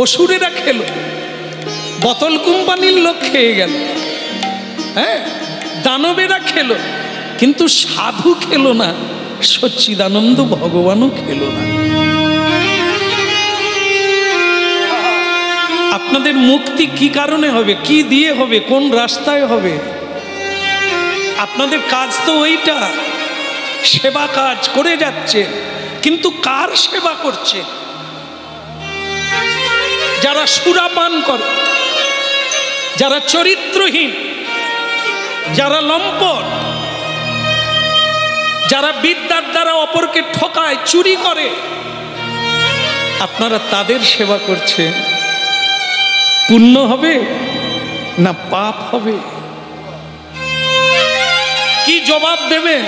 [SPEAKER 1] অসুরেরা খেলো, বোতল কোম্পানির লোক খেয়ে গেল, হ্যাঁ দানবেরা খেলো, কিন্তু সাধু খেলো না, সচ্চিদানন্দ ভগবানও খেলো না। আপনাদের মুক্তি কি কারণে হবে, কি দিয়ে হবে, কোন রাস্তায় হবে? আপনাদের কাজ তো ওইটা, সেবা কাজ করে যাচ্ছে, কিন্তু কার সেবা করছে? যারা সুরাপান করে, যারা চরিত্রহীন, যারা লম্পট, যারা বিদ্যার দ্বারা অপরকে ঠকায়, চুরি করে, আপনারা তাদের সেবা করছেন, পুণ্য হবে না পাপ হবে? কি জবাব দেবেন?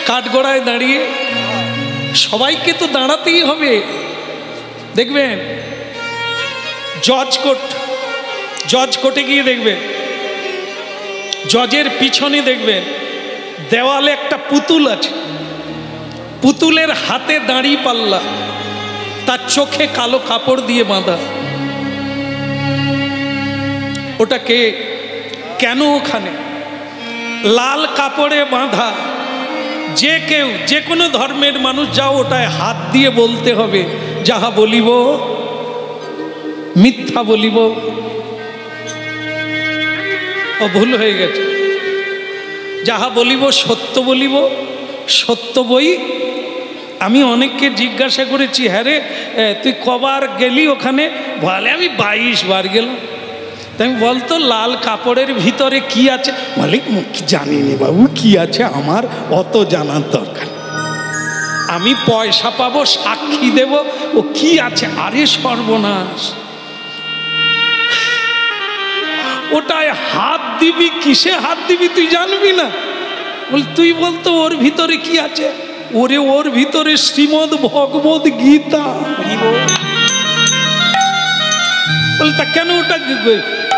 [SPEAKER 1] কাঠগড়ায় দাঁড়িয়ে সবাইকে তো দাঁড়াতেই হবে। দেখবেন জজ কোর্টে গিয়ে দেখবেন, জজের পিছনে দেখবেন দেওয়ালে একটা পুতুল আছে, পুতুলের হাতে দাঁড়ি পাল্লা, তার চোখে কালো কাপড় দিয়ে বাঁধা। ওটাকে কেন ওখানে লাল কাপড়ে বাঁধা? যে কেউ, যে কোনো ধর্মের মানুষ যাও, ওটায় হাত দিয়ে বলতে হবে, যাহা বলিব মিথ্যা বলিব। ও ভুল হয়ে গেছে, যাহা বলিব সত্য বলিব, সত্য বই। আমি অনেককে জিজ্ঞাসা করেছি, হ্যাঁ রে তুই কবার গেলি ওখানে? বলে আমি 22 বার গেলাম। তাই বলতো লাল কাপড়ের ভিতরে কি আছে? বলে জানিনি বাবু, কি আছে আমার অত জানার দরকার, আমি পয়সা পাবো, সাক্ষী দেব, ও কি আছে? আরে সর্বনাশ, ওটায় হাত দিবি, কিসে হাত দিবি তুই জানবি না? বল তুই বলতো ওর ভিতরে কি আছে? ওরে ওর ভিতরে শ্রীমদ ভগবত গীতা। বল তা কেন ওটা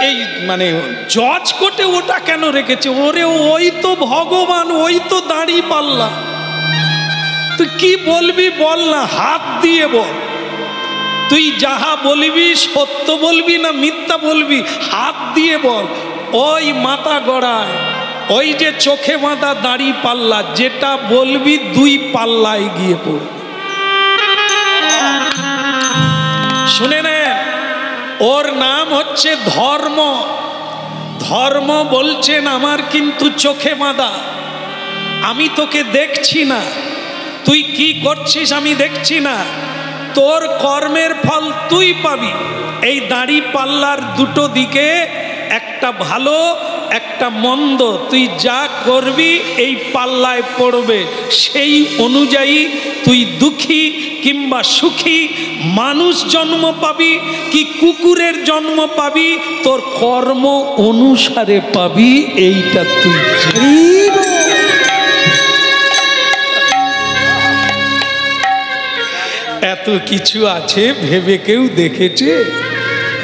[SPEAKER 1] এই মানে জজ কোর্টে ওটা কেন রেখেছে? ওরে ওই তো ভগবান, ওই তো দাঁড়ি পাল্লা। তুই কি বলবি বল না, হাত দিয়ে বল। তুই যাহা বলবি সত্য বলবি না মিথ্যা বলবি, হাত দিয়ে বল। ওই মাথা গড়ায়, ওই যে চোখে বাঁধা দাড়ি পাল্লা, যেটা বলবি 2 পাল্লায় গিয়ে পড়। শুনে নেন, ওর নাম হচ্ছে ধর্ম। ধর্ম বলছেন আমার কিন্তু চোখে বাঁধা, আমি তোকে দেখছি না, তুই কি করছিস আমি দেখছি না, তোর কর্মের ফল তুই পাবি। এই দাড়ি পাল্লার দুটো দিকে, একটা ভালো একটা মন্দ, তুই যা করবি এই পাল্লায় পড়বে। সেই অনুযায়ী তুই দুঃখী কিংবা সুখী, মানুষ জন্ম পাবি কি কুকুরের জন্ম পাবি, তোর কর্ম অনুসারে পাবি। এইটা তুই এত কিছু আছে ভেবে কেউ দেখেছে?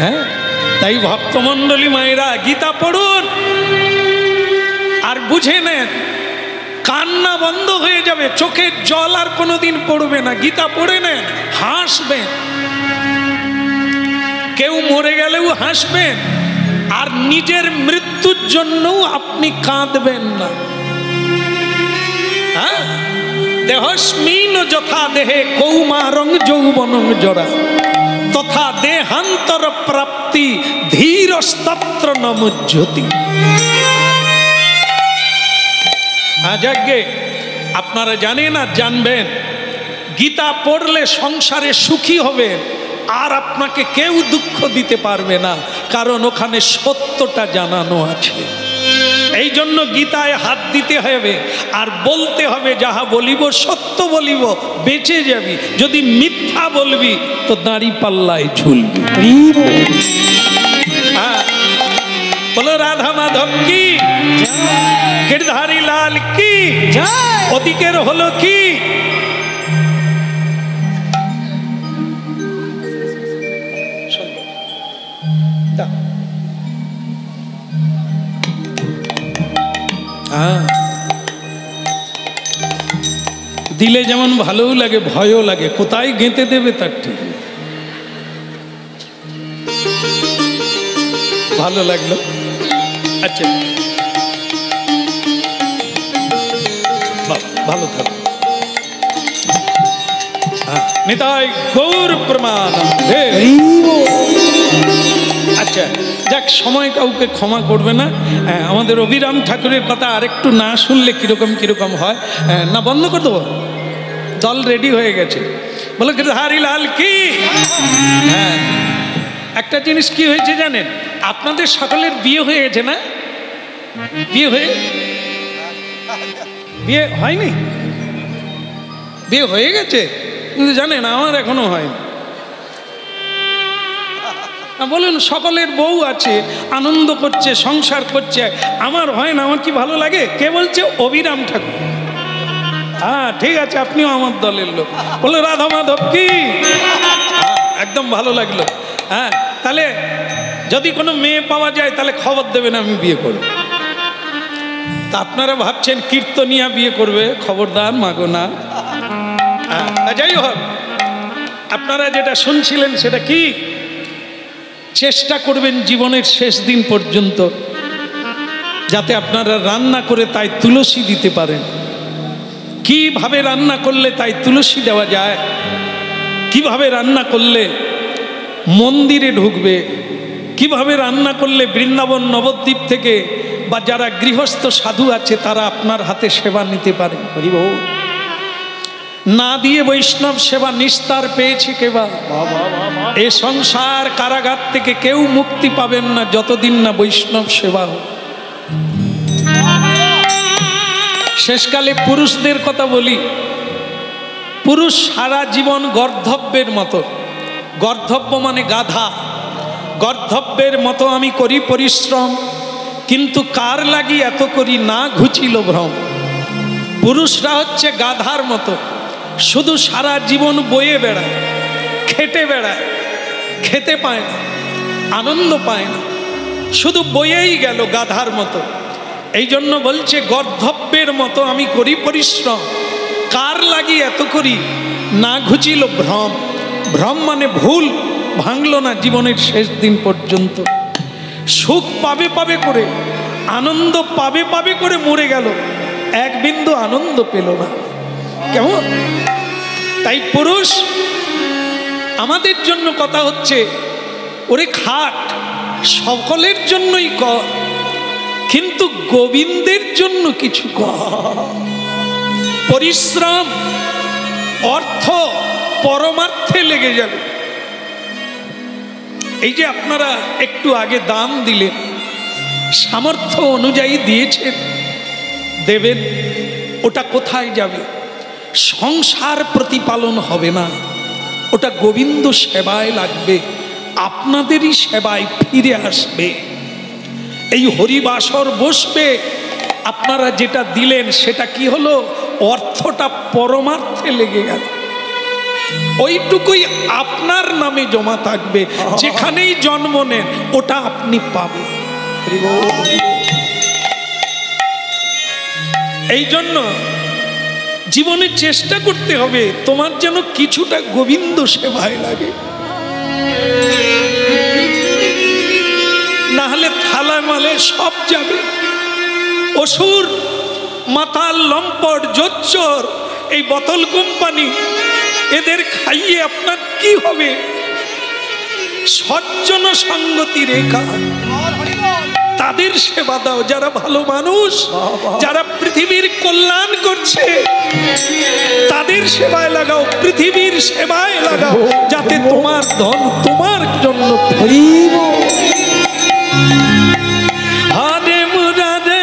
[SPEAKER 1] হ্যাঁ, তাই ভক্তমণ্ডলী মায়েরা গীতা পড়ুন আর বুঝে নেন, কান্না বন্ধ হয়ে যাবে, চোখের জল আর কোনোদিন পড়বে না। গীতা পড়ে নেন, হাসবেন, কেউ মরে গেলেও হাসবেন, আর নিজের মৃত্যুর জন্যও আপনি কাঁদবেন না। হ্যাঁ, দেহস্মিন যথা দেহে কৌমারং যৌবনং জরা তথা দেহান্তর প্রাপ্তি ধীরস্তত্র ন মুহ্যতি। আজকে আপনারা জানেন আর জানবেন, গীতা পড়লে সংসারে সুখী হবেন, আর আপনাকে কেউ দুঃখ দিতে পারবে না, কারণ ওখানে সত্যটা জানানো আছে। এই জন্য গীতায় হাত দিতে হবে আর বলতে হবে, যাহা বলিব সত্য বলিব, বেঁচে যাবি। যদি মিথ্যা বলবি তো দাড়ি পাল্লায় ঝুলবি। বলো রাধা মাধব কি, গিরধারী লাল কি। ওদিকের হলো কি, দিলে যেমন ভালোও লাগে ভয়ও লাগে, কোথায় গেঁথে দেবে তার ঠিক। ভালো লাগলো, আচ্ছা ভালো থাকো। নিতাই গৌর প্রমানন্দে। আচ্ছা যাক, সময় কাউকে ক্ষমা করবে না। আমাদের অভিরাম ঠাকুরের কথা আরেকটু না শুনলে কিরকম কিরকম হয়। না বন্ধ করে দেবো, দল রেডি হয়ে গেছে। বলো গিরধারী লাল কি। হ্যাঁ, একটা জিনিস কি হয়েছে জানেন, আপনাদের সকলের বিয়ে হয়ে গেছে না? বিয়ে হয়নি? বিয়ে হয়ে গেছে কিন্তু জানেন আমার এখনো হয়নি। বলুন সকলের বউ আছে, আনন্দ করছে, সংসার করছে, আমার হয় না, আমার কি ভালো লাগে? কে বলছে? অবিরাম ঠাকুর। হ্যাঁ ঠিক আছে, আপনিও আমার দলের লোক। বলো রাধা মাধব কি, একদম ভালো লাগলো। হ্যাঁ তাহলে যদি কোনো মেয়ে পাওয়া যায় তাহলে খবর দেবেন, আমি বিয়ে করব। তা আপনারা ভাবছেন কীর্তনিয়া বিয়ে করবে, খবরদার মাগো না। যাই হোক, আপনারা যেটা শুনছিলেন সেটা কি? চেষ্টা করবেন জীবনের শেষ দিন পর্যন্ত যাতে আপনারা রান্না করে তাই তুলসী দিতে পারেন। কিভাবে রান্না করলে তাই তুলসী দেওয়া যায়, কিভাবে রান্না করলে মন্দিরে ঢুকবে, কিভাবে রান্না করলে বৃন্দাবন নবদ্বীপ থেকে বা যারা গৃহস্থ সাধু আছে তারা আপনার হাতে সেবা নিতে পারে। না দিয়ে বৈষ্ণব সেবা নিস্তার পেয়েছে কেবা। এ সংসার কারাগার থেকে কেউ মুক্তি পাবেন না যতদিন না বৈষ্ণব সেবা হোক। শেষকালে পুরুষদের কথা বলি। পুরুষ সারা জীবন গর্ধব্যের মতো, গর্ধব্য মানে গাধা, গর্ধব্যের মতো আমি করি পরিশ্রম, কিন্তু কার লাগি এত করি না ঘুচিল ভ্রম। পুরুষরা হচ্ছে গাধার মতো, শুধু সারা জীবন বয়ে বেড়ায়, খেটে বেড়ায়, খেতে পায় না, আনন্দ পায় না, শুধু বয়েই গেল গাধার মতো। এই জন্য বলছে গর্ধব্যের মতো আমি করি পরিশ্রম, কার লাগি এত করি না ঘুচিল ভ্রম। ভ্রম মানে ভুল ভাঙলো না জীবনের শেষ দিন পর্যন্ত। সুখ পাবে পাবে করে, আনন্দ পাবে পাবে করে মরে গেল, এক বিন্দু আনন্দ পেল না। কেমন? তাই পুরুষ আমাদের জন্য কথা হচ্ছে, ওরে খাট সকলের জন্যই কর, কিন্তু গোবিন্দের জন্য কিছু কর। পরিশ্রম অর্থ পরমার্থে লেগে যাবে। এই যে আপনারা একটু আগে দান দিলেন, সামর্থ্য অনুযায়ী দিয়েছেন, দেবেন, ওটা কোথায় যাবে? সংসার প্রতিপালন হবে না, ওটা গোবিন্দ সেবায় লাগবে, আপনাদেরই সেবায় ফিরে আসবে। এই হরিবাসর বসবে, আপনারা যেটা দিলেন সেটা কি হলো? অর্থটা পরমার্থে লেগে গেল, ওইটুকুই আপনার নামে জমা থাকবে। যেখানেই জন্ম নেন ওটা আপনি পাবেন। এই জন্য জীবনে চেষ্টা করতে হবে তোমার যেন কিছুটা গোবিন্দ সেবায় লাগে, না হলে থালা মালে সব যাবে। অসুর, মাতাল, লম্পট, জোচ্চর, এই বোতল কোম্পানি, এদের খাইয়ে আপনার কি হবে? সজ্জন সঙ্গতি রেখা, তাদের সেবা দাও, যারা ভালো মানুষ, যারা পৃথিবীর কল্যাণ করছে তাদের সেবায় লাগাও, পৃথিবীর সেবায় লাগাও, যাতে তোমার ধন তোমার জন্য ফিরিব। হরে মুরাদে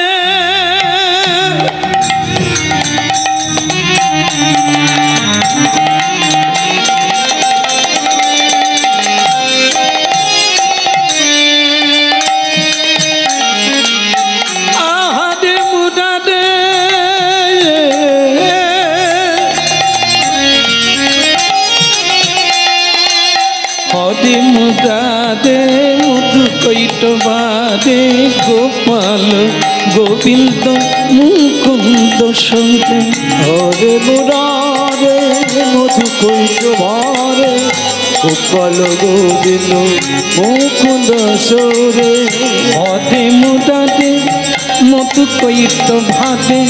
[SPEAKER 1] মুরাদে মধু কৈটবাদে গোপাল গোবিন্দ মুকুন্দ সঙ্গে।
[SPEAKER 2] হরে মুরারে মধু কৈটবারে গোপাল গোবিন্দ মুকুন্দ সরে।
[SPEAKER 1] হরে মুরাদে মধু কৈটবাদে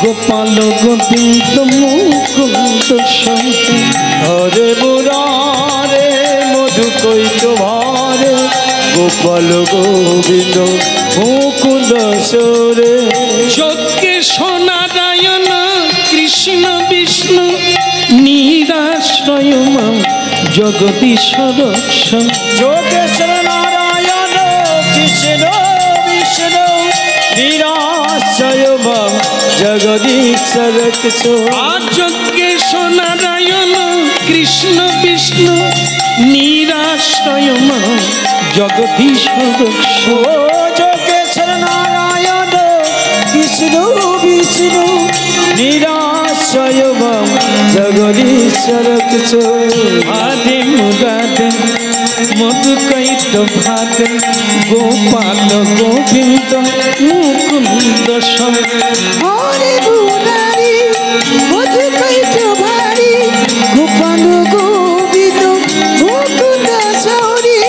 [SPEAKER 1] গোপাল গোবিন্দ মুকুন্দ সঙ্গে।
[SPEAKER 2] হরে মুরারে মধু কৈটবারে গোপাল গোবিন্দ মুকুন্দ সরে।
[SPEAKER 1] যজ্ঞেশ নারায়ণ কৃষ্ণ বিষ্ণু নিরাশ্রয় মাম জগদীশ্বর রক্ষণ।
[SPEAKER 2] যোগেশ্বর নারায়ণ কৃষ্ণ বিষ্ণু নিরাশ্রয় মাম জগদীশ্বর রক্ষণ।
[SPEAKER 1] যজ্ঞেশ নারায়ণ কৃষ্ণ বিষ্ণু নিরাশ্রয় মা জগদীশ দক্ষ।
[SPEAKER 2] ও যোগেশ্বর নারায়ণ কৃষ্ণ বিষ্ণু নিরাশ্রয় মম জগদীশ্বর কিছু।
[SPEAKER 1] ভাদে মুরাদে মধুকৈত ভাদে গোপাল গোবিন্দ মুকুন্দ সব।
[SPEAKER 2] হরে মুরারি মধুকৈত ভারি গোপাল গোবিন্দ মুকুন্দ সৌরি।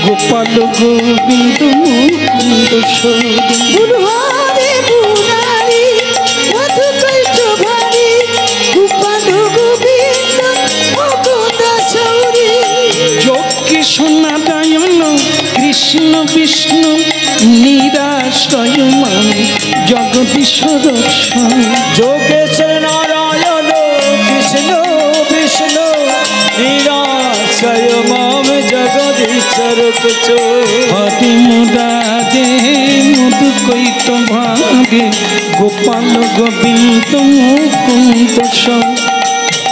[SPEAKER 1] গোপাল গোবিন্দ মুকুন্দ সৌরি।
[SPEAKER 2] হরে মুরারি মধুকৈত ভারি গোপাল গোবিন্দ মুকুন্দ সৌরি।
[SPEAKER 1] যজ্ঞেশ নারায়ণ কৃষ্ণ বিষ্ণু নিরাশ্রয় মা জগদীশ দক্ষ।
[SPEAKER 2] যোগেশ্বর নারায়ণ কৃষ্ণ বিষ্ণু নিরাশ্রয় মম জগদীশ্বর কিছু।
[SPEAKER 1] হরে মুরাদে মধুকৈত ভাগে গোপাল গোবিন্দ মুকুন্দ সব।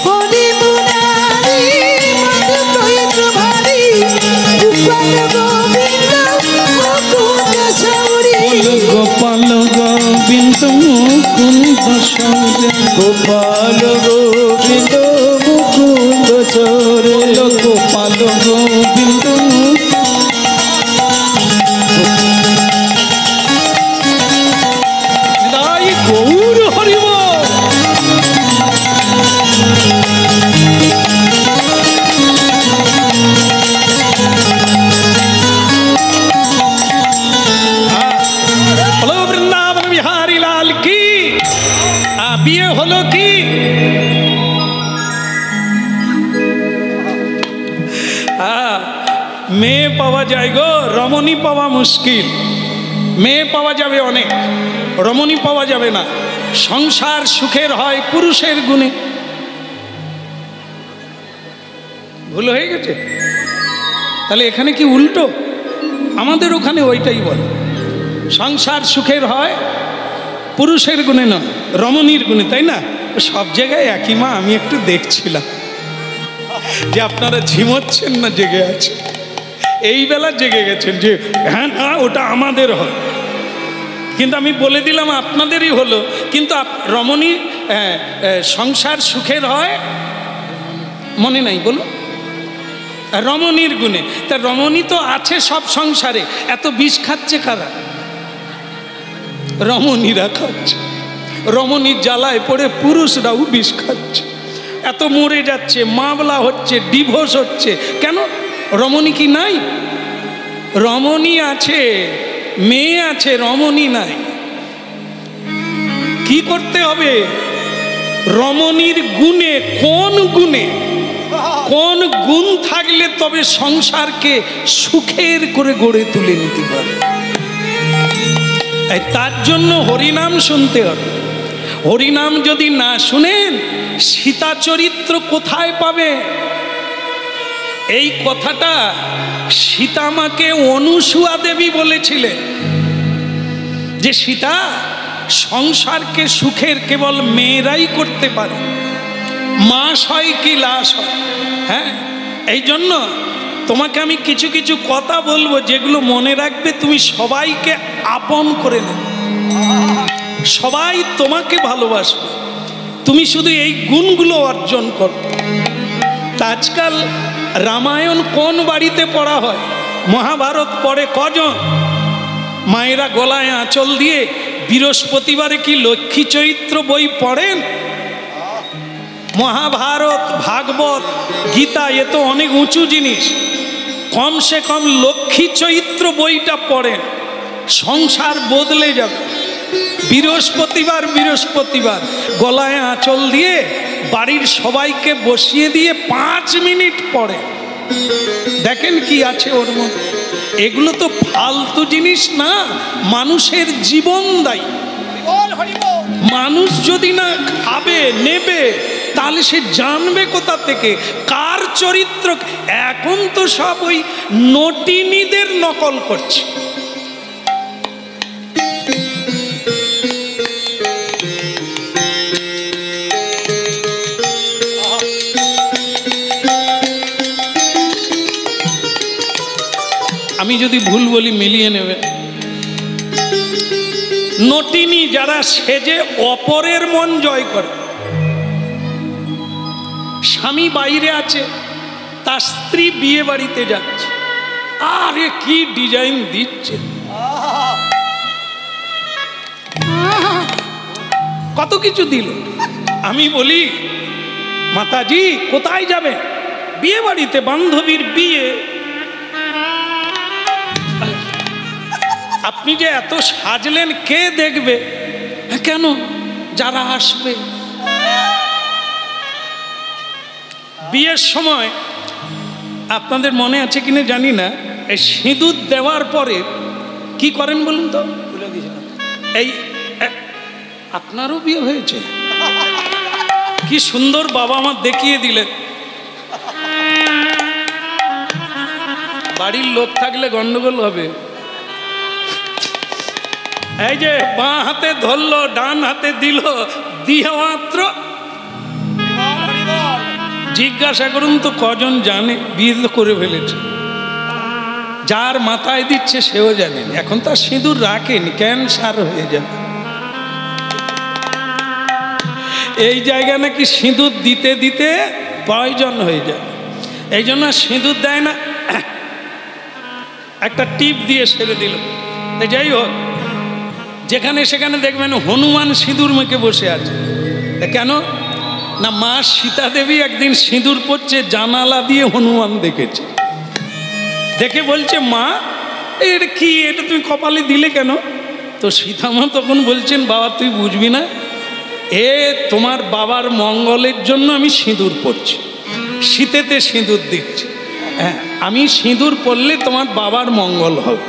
[SPEAKER 2] হরে মুরারি মধুকৈত ভারি গোপাল গোবিন্দ মুকুন্দ সৌরি।
[SPEAKER 1] গোপাল গোবিন্দ মুকুন্দ সব।
[SPEAKER 2] গোপাল গোবিন্দ মুকুন্দ সৌরি।
[SPEAKER 1] গোপাল গোবিন্দ গৌর হরিব। হলো বৃন্দাবন বিহারী লাল কি। বিয়ে হলো কি? মেয়ে পাওয়া যায় গো, রমণী পাওয়া মুশকিল। মেয়ে পাওয়া যাবে অনেক, রমণী পাওয়া যাবে না। সংসার সুখের হয় পুরুষের গুণে। ভুল হয়ে গেছে? তাহলে এখানে কি উল্টো? আমাদের ওখানে ওইটাই বলে, সংসার সুখের হয় পুরুষের গুণে নয়, রমণীর গুণে, তাই না? সব জায়গায় একই মা। আমি একটু দেখছিলাম যে আপনারা ঝিমোচ্ছেন না জেগে আছে। এই বেলা জেগে গেছেন যে হ্যাঁ না ওটা আমাদের হয়, কিন্তু আমি বলে দিলাম আপনাদেরই হলো। কিন্তু রমণী সংসার সুখের হয়, মনে নাই বলো, রমণীর গুণে। তা রমণী তো আছে সব সংসারে, এত বিষ খাচ্ছে কারা? রমণীরা খাচ্ছে। রমণীর জ্বালায় পড়ে পুরুষরাও বিষ খাচ্ছে। এত মরে যাচ্ছে, মামলা হচ্ছে, ডিভোর্স হচ্ছে। কেন? রমণী কি নাই? রমণী আছে, মেয়ে আছে, রমণী নাই। কি করতে হবে? রমণীর গুণে, কোন গুণে, কোন গুণ থাকলে তবে সংসারকে সুখের করে গড়ে তুলে নিতে পারে। তার জন্য হরিনাম শুনতে হবে। হরিনাম যদি না শুনেন, সীতা চরিত্র কোথায় পাবে? এই কথাটা সীতামাকে অনুসুয়া দেবী বলেছিলেন যে সীতা, সংসারকে সুখের কেবল মেয়েরাই করতে পারে, মাস হয় কি লাশ হয়। হ্যাঁ, এই জন্য তোমাকে আমি কিছু কিছু কথা বলবো যেগুলো মনে রাখবে, তুমি সবাইকে আপন করে নেবে, সবাই তোমাকে ভালোবাসবে, তুমি শুধু এই গুণগুলো অর্জন করো। আজকাল রামায়ণ কোন বাড়িতে পড়া হয়? মহাভারত পড়ে কজন? মায়েরা গলায় আঁচল দিয়ে বৃহস্পতিবারে কি লক্ষ্মী চরিত্র বই পড়েন? মহাভারত, ভাগবত, গীতা, এ তো অনেক উঁচু জিনিস। কমসে কম লক্ষ্মী চরিত্র বইটা পড়েন, সংসার বদলে যাবে। বৃহস্পতিবার বৃহস্পতিবার গলায় আঁচল দিয়ে বাড়ির সবাইকে বসিয়ে দিয়ে 5 মিনিট পড়ে, দেখেন কি আছে ওর মধ্যে। এগুলো তো ফালতু জিনিস না, মানুষের জীবন দায়ী। মানুষ যদি না খাবে নেবে তাহলে সে জানবে কোথা থেকে কার চরিত্র। এখন তো সব ওই নটিনীদের নকল করছে। আমি যদি ভুল বলি মিলিয়ে নেবে। নটিনী যারা সেজে অপরের মন জয় করে, স্বামী বাইরে আছে, তার স্ত্রী বিয়ে বাড়িতে যাচ্ছে, আরে কি ডিজাইন দিচ্ছে, কত কিছু দিল। আমি বলি মাতাজি কোথায় যাবে? বিয়ে বাড়িতে, বান্ধবীর বিয়ে। আপনি যে এত সাজলেন কে দেখবে? কেন, যারা আসবে। বিয়ের সময় আপনাদের মনে আছে কিনা জানি না, এই সিঁদুর দেওয়ার পরে কি করেন বলুন তো? এই আপনারও বিয়ে হয়েছে? কি সুন্দর বাবা মা দেখিয়ে দিলেন। বাড়ির লোক থাকলে গন্ডগোল হবে। এই যে বাঁ হাতে ধরলো, ডান হাতে দিল, দিয়ে মাত্র জিজ্ঞাসা করুন তো কজন জানে বিয়ে তো করে ফেলেছে। যার মাথায় দিচ্ছে সেও জানেন, এখন তো সিঁদুর রাখেনি, ক্যান্সার হয়ে যাবে। এই জায়গা নাকি সিঁদুর দিতে দিতে পয়জন হয়ে যায়, এই জন্য সিঁদুর দেয় না, একটা টিপ দিয়ে সেরে দিল। যাই হোক, যেখানে সেখানে দেখবেন হনুমান সিঁদুর মেখে বসে আছে। কেন না, মা সীতা দেবী একদিন সিঁদুর পড়ছে, জানালা দিয়ে হনুমান দেখেছে, দেখে বলছে মা এটা কি, এটা তুমি কপালে দিলে কেন? তো সীতা মা তখন বলছেন বাবা তুই বুঝবি না, এ তোমার বাবার মঙ্গলের জন্য আমি সিঁদুর পড়ছি, শীতেতে সিঁদুর দিচ্ছি। হ্যাঁ, আমি সিঁদুর পড়লে তোমার বাবার মঙ্গল হবে,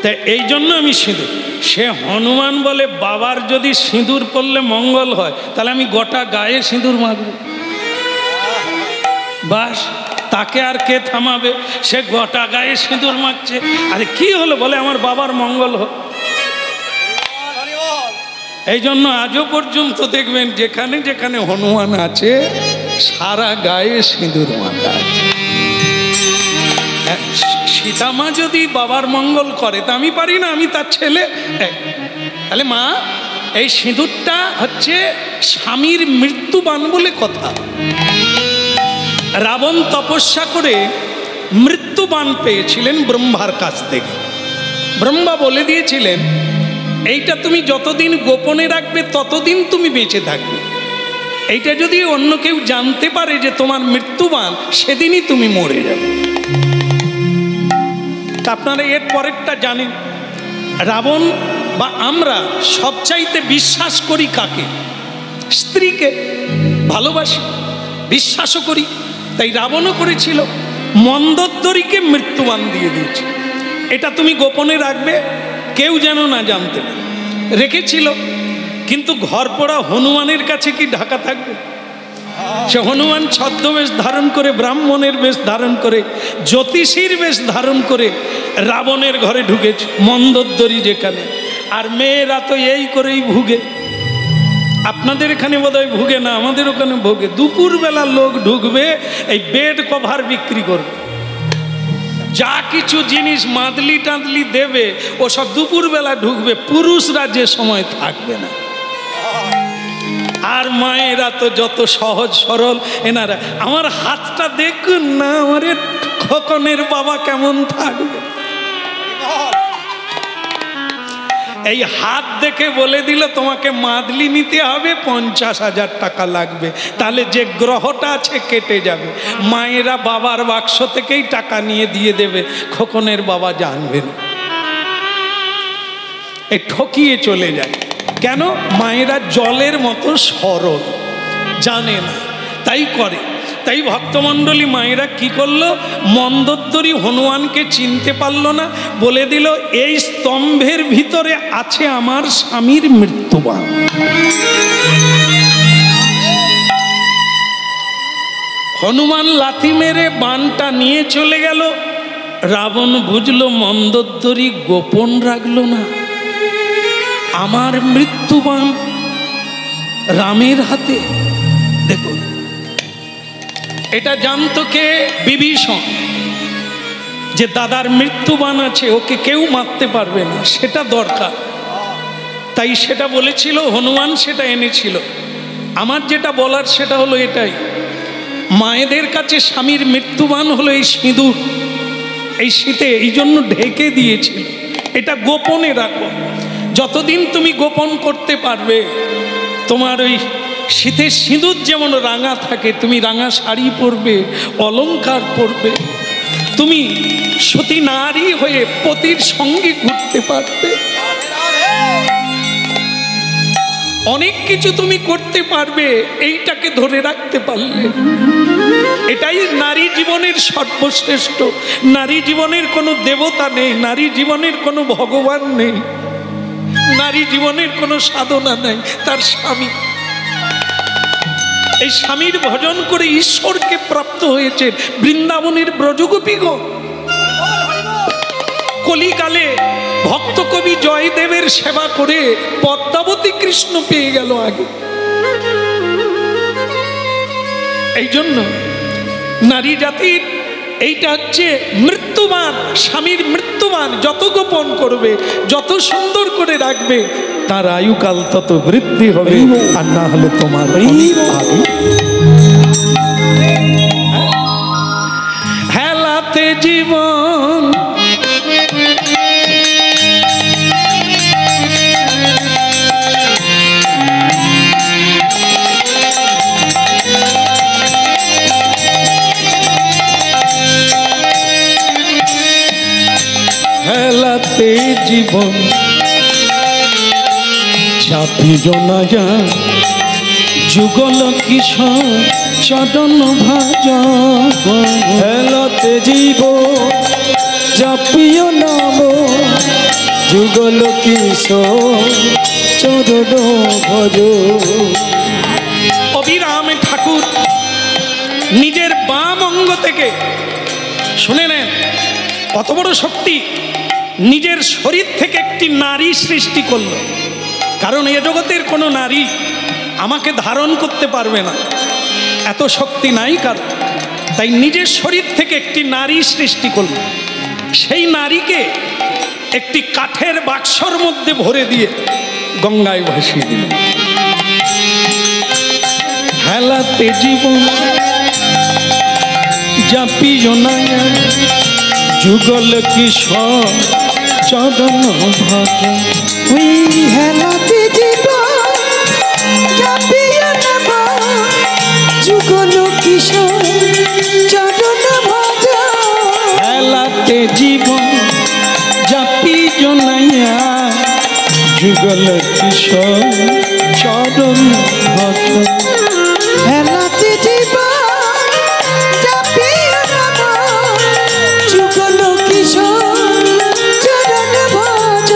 [SPEAKER 1] তাই এই জন্য আমি সিঁদুর। সে হনুমান বলে বাবার যদি সিঁদুর পড়লে মঙ্গল হয় তাহলে আমি গোটা গায়ে সিঁদুর মাখব। বাস, তাকে আর কে থামাবে? সে গোটা গায়ে সিঁদুর মাখছে। আরে কি হলো? বলে আমার বাবার মঙ্গল হোক। এই জন্য আজও পর্যন্ত দেখবেন যেখানে যেখানে হনুমান আছে সারা গায়ে সিঁদুর মাখা আছে। সীতা মা যদি বাবার মঙ্গল করে তা আমি পারি না, আমি তার ছেলে। তাহলে মা এই সিঁদুরটা হচ্ছে স্বামীর মৃত্যুবান বলে কথা। রাবণ তপস্যা করে মৃত্যুবান পেয়েছিলেন ব্রহ্মার কাছ থেকে। ব্রহ্মা বলে দিয়েছিলেন এইটা তুমি যতদিন গোপনে রাখবে ততদিন তুমি বেঁচে থাকবে, এইটা যদি অন্য কেউ জানতে পারে যে তোমার মৃত্যুবান, সেদিনই তুমি মরে যাবে। আপনারা এর পরেরটা জানেন, রাবণ বা আমরা সবচাইতে বিশ্বাস করি কাকে? স্ত্রীকে ভালোবাসি, বিশ্বাসও করি। তাই রাবণও করেছিল, মন্দোদরীকে মৃত্যুবান দিয়ে দিয়েছে। এটা তুমি গোপনে রাখবে, কেউ যেন না জানতে। রেখেছিল, কিন্তু ঘর পোড়া হনুমানের কাছে কি ঢাকা থাকবে? সে হনুমান ছদ্মবেশ ধারণ করে, ব্রাহ্মণের বেশ ধারণ করে, জ্যোতিষীর বেশ ধারণ করে রাবণের ঘরে ঢুকেছে, মন্দোদরী যেখানে। আর মেয়েরা তো এই করেই ভুগে। আপনাদের এখানে বোধহয় ভুগে না, আমাদের ওখানে ভোগে। দুপুরবেলা লোক ঢুকবে, এই বেড কভার বিক্রি করবে, যা কিছু জিনিস মাদলি টাদলি দেবে ও সব দুপুরবেলা ঢুকবে, পুরুষরা যে সময় থাকবে না। আর মায়েরা তো যত সহজ সরল এনারা। আমার হাতটা দেখুন না, আমার খোকনের বাবা কেমন থাকবে। এই হাত দেখে বলে দিল তোমাকে মাদলি নিতে হবে, 50,000 টাকা লাগবে, তাহলে যে গ্রহটা আছে কেটে যাবে। মায়েরা বাবার বাক্স থেকেই টাকা নিয়ে দিয়ে দেবে, খোকনের বাবা জানবে না, এ ঠকিয়ে চলে যায়। কেন? মায়েরা জলের মতো সরল, জানে না, তাই করে। তাই ভক্তমণ্ডলী মায়েরা কি করলো, মন্দোদরী হনুমানকে চিনতে পারলো না, বলে দিল এই স্তম্ভের ভিতরে আছে আমার স্বামীর মৃত্যুবাণ। হনুমান লাথি মেরে বাণটা নিয়ে চলে গেল। রাবণ বুঝলো মন্দোদরী গোপন রাখলো না, আমার মৃত্যুবাণ রামের হাতে। দেখুন, এটা জানতো কে? বিভীষণ, যে দাদার মৃত্যুবাণ আছে, ওকে কেউ মারতে পারবে না, সেটা দরকার। তাই সেটা বলেছিল, হনুমান সেটা এনেছিল। আমার যেটা বলার সেটা হলো এটাই, মায়েদের কাছে স্বামীর মৃত্যুবাণ হলো এই সিঁদুর, এই শীতে এই জন্য ঢেকে দিয়েছিল। এটা গোপনে রাখো, যতদিন তুমি গোপন করতে পারবে। তোমার ওই শীতের সিঁদুর যেমন রাঙা থাকে, তুমি রাঙা শাড়ি পরবে, অলংকার পরবে, তুমি সতী নারী হয়ে পতির সঙ্গে ঘুরতে পারবে, অনেক কিছু তুমি করতে পারবে, এইটাকে ধরে রাখতে পারলে। এটাই নারী জীবনের সর্বশ্রেষ্ঠ। নারী জীবনের কোনো দেবতা নেই, নারী জীবনের কোনো ভগবান নেই, নারী জীবনের কোনো সাধনা নেই, তার স্বামী। এই স্বামীর ভজন করে ঈশ্বরকে প্রাপ্ত হয়েছে বৃন্দাবনের ব্রজগোপীগণ। কলিকালে ভক্ত কবি জয়দেবের সেবা করে পদ্মাবতী কৃষ্ণ পেয়ে গেল আগে। এই জন্য নারী জাতির এইটা হচ্ছে মৃত্যুবাণ, স্বামীর মৃত্যুবাণ। যত গোপন করবে, যত সুন্দর করে রাখবে, তার আয়ুকাল তত বৃদ্ধি হবে, আর না হলে তোমার হেলাতে জীবন হেলাতে জীবন চাপিও না যা, যুগল কিশোর চরণ ভাজ।
[SPEAKER 2] হেলাতে জীবন চাপিও নাম, যুগল কিশোর চরণ ভজ।
[SPEAKER 1] অবিরাম ঠাকুর নিজের বাম অঙ্গ থেকে, শুনে নেন কত বড় শক্তি, নিজের শরীর থেকে একটি নারী সৃষ্টি করলো। কারণ এ জগতের কোনো নারী আমাকে ধারণ করতে পারবে না, এত শক্তি নাই কার। তাই নিজের শরীর থেকে একটি নারী সৃষ্টি করলো। সেই নারীকে একটি কাঠের বাক্সর মধ্যে ভরে দিয়ে গঙ্গায় ভাসিয়ে দিল। হেলাতে জীবন জাপিও না, যুগল কিশোর চরণ ভজ।
[SPEAKER 3] ওই হেলাতে জীবন চাপিও না, যুগল কিশোর চরণ ভজ।
[SPEAKER 1] হেলাতে জীবন জাপিও না, যুগল কিশোর চরণ ভজ।
[SPEAKER 3] হেলাতে জীবন চাপিও না, যুগল কিশোর চরণ ভজ।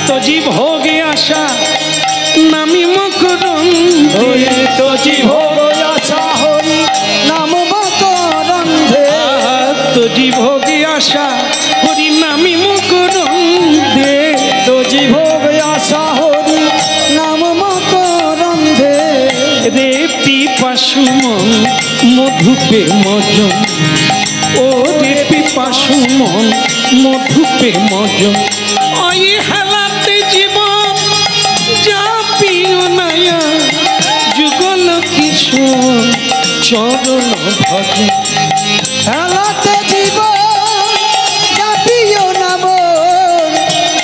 [SPEAKER 1] তজি ভোগে আশা নামি মকরম,
[SPEAKER 2] তজি ভোগ আশা হরি নাম মকরন্ধে।
[SPEAKER 1] তজি ভোগে আশা হরি নামি মকরম দে।
[SPEAKER 2] তজি ভোগ আশা হরি নাম মকরন্ধে।
[SPEAKER 1] রে পিপাসু মন মধুপে মজন, ও রে পিপাসু মন মধুপে মজন। ওই হেলাতে জীবন জাপিও না, যুগল কিশোর চরণ ভজ।
[SPEAKER 3] হেলাতে জীবন চাপিও না,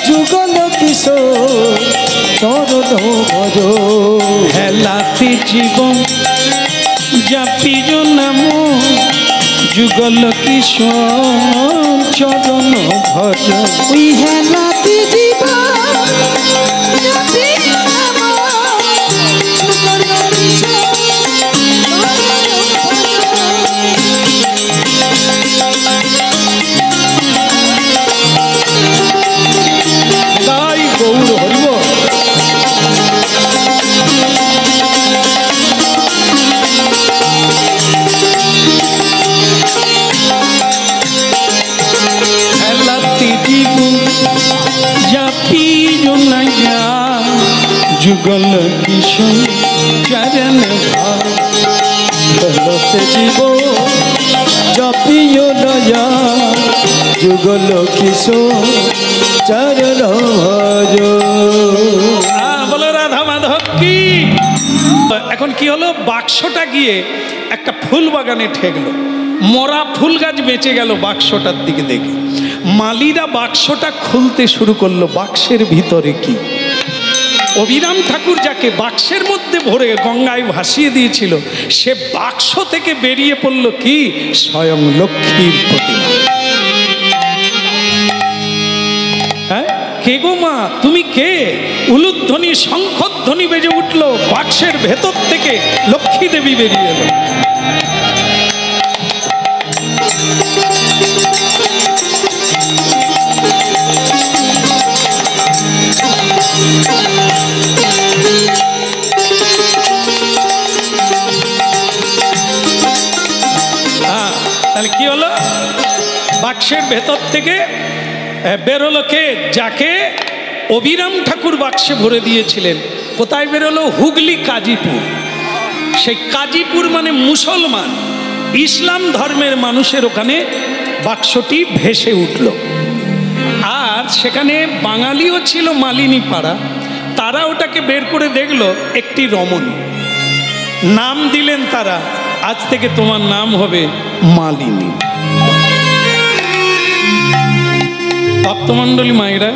[SPEAKER 3] যুগল
[SPEAKER 1] জীবন জাপিজ নাম যুগল কিশোর চরণ ভজ।
[SPEAKER 3] ওই হেলাতে জীবন জাপিও নাম যুগল কিশোর
[SPEAKER 1] তাই গৌর হইব। যুগল কিশোর চরণ ভজ জীব
[SPEAKER 2] জপিও দয়া যুগল কিশোর চরণ ভজ।
[SPEAKER 1] বলো রাধা মাধব কি। এখন কি হলো, বাক্সটা গিয়ে একটা ফুল বাগানে ঠেকলো, মরা ফুল গাছ বেঁচে গেল বাক্সটার দিকে দেখে। মালিরা বাক্সটা খুলতে শুরু করলো, বাক্সের ভিতরে কি। অভিরাম ঠাকুর যাকে বাক্সের মধ্যে ভরে গঙ্গায় ভাসিয়ে দিয়েছিল, সে বাক্স থেকে বেরিয়ে পড়ল কি, স্বয়ং লক্ষ্মীর প্রতিমা। হ্যাঁ, কে গো মা, তুমি কে? উলুধ্বনি শঙ্খধ্বনি বেজে উঠলো, বাক্সের ভেতর থেকে লক্ষ্মী দেবী বেরিয়ে এলো। তাহলে কি হলো, বাক্সের ভেতর থেকে বেরোলো কে, যাকে অভিরাম ঠাকুর বাক্সে ভরে দিয়েছিলেন। কোথায় বেরোলো? হুগলি কাজীপুর। সেই কাজীপুর মানে মুসলমান, ইসলাম ধর্মের মানুষের ওখানে বাক্সটি ভেসে উঠল। আর সেখানে বাঙালিও ছিল, মালিনী পাড়া, তারা ওটাকে বের করে দেখলো একটি রমণী। নাম দিলেন তারা, আজ থেকে তোমার নাম হবে মালিনী। ভক্তমণ্ডলী মায়েরা,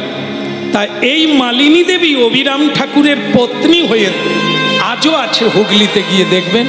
[SPEAKER 1] তাই এই মালিনী দেবী অভিরাম ঠাকুরের পত্নী হয়ে আজও আছে। হুগলিতে গিয়ে দেখবেন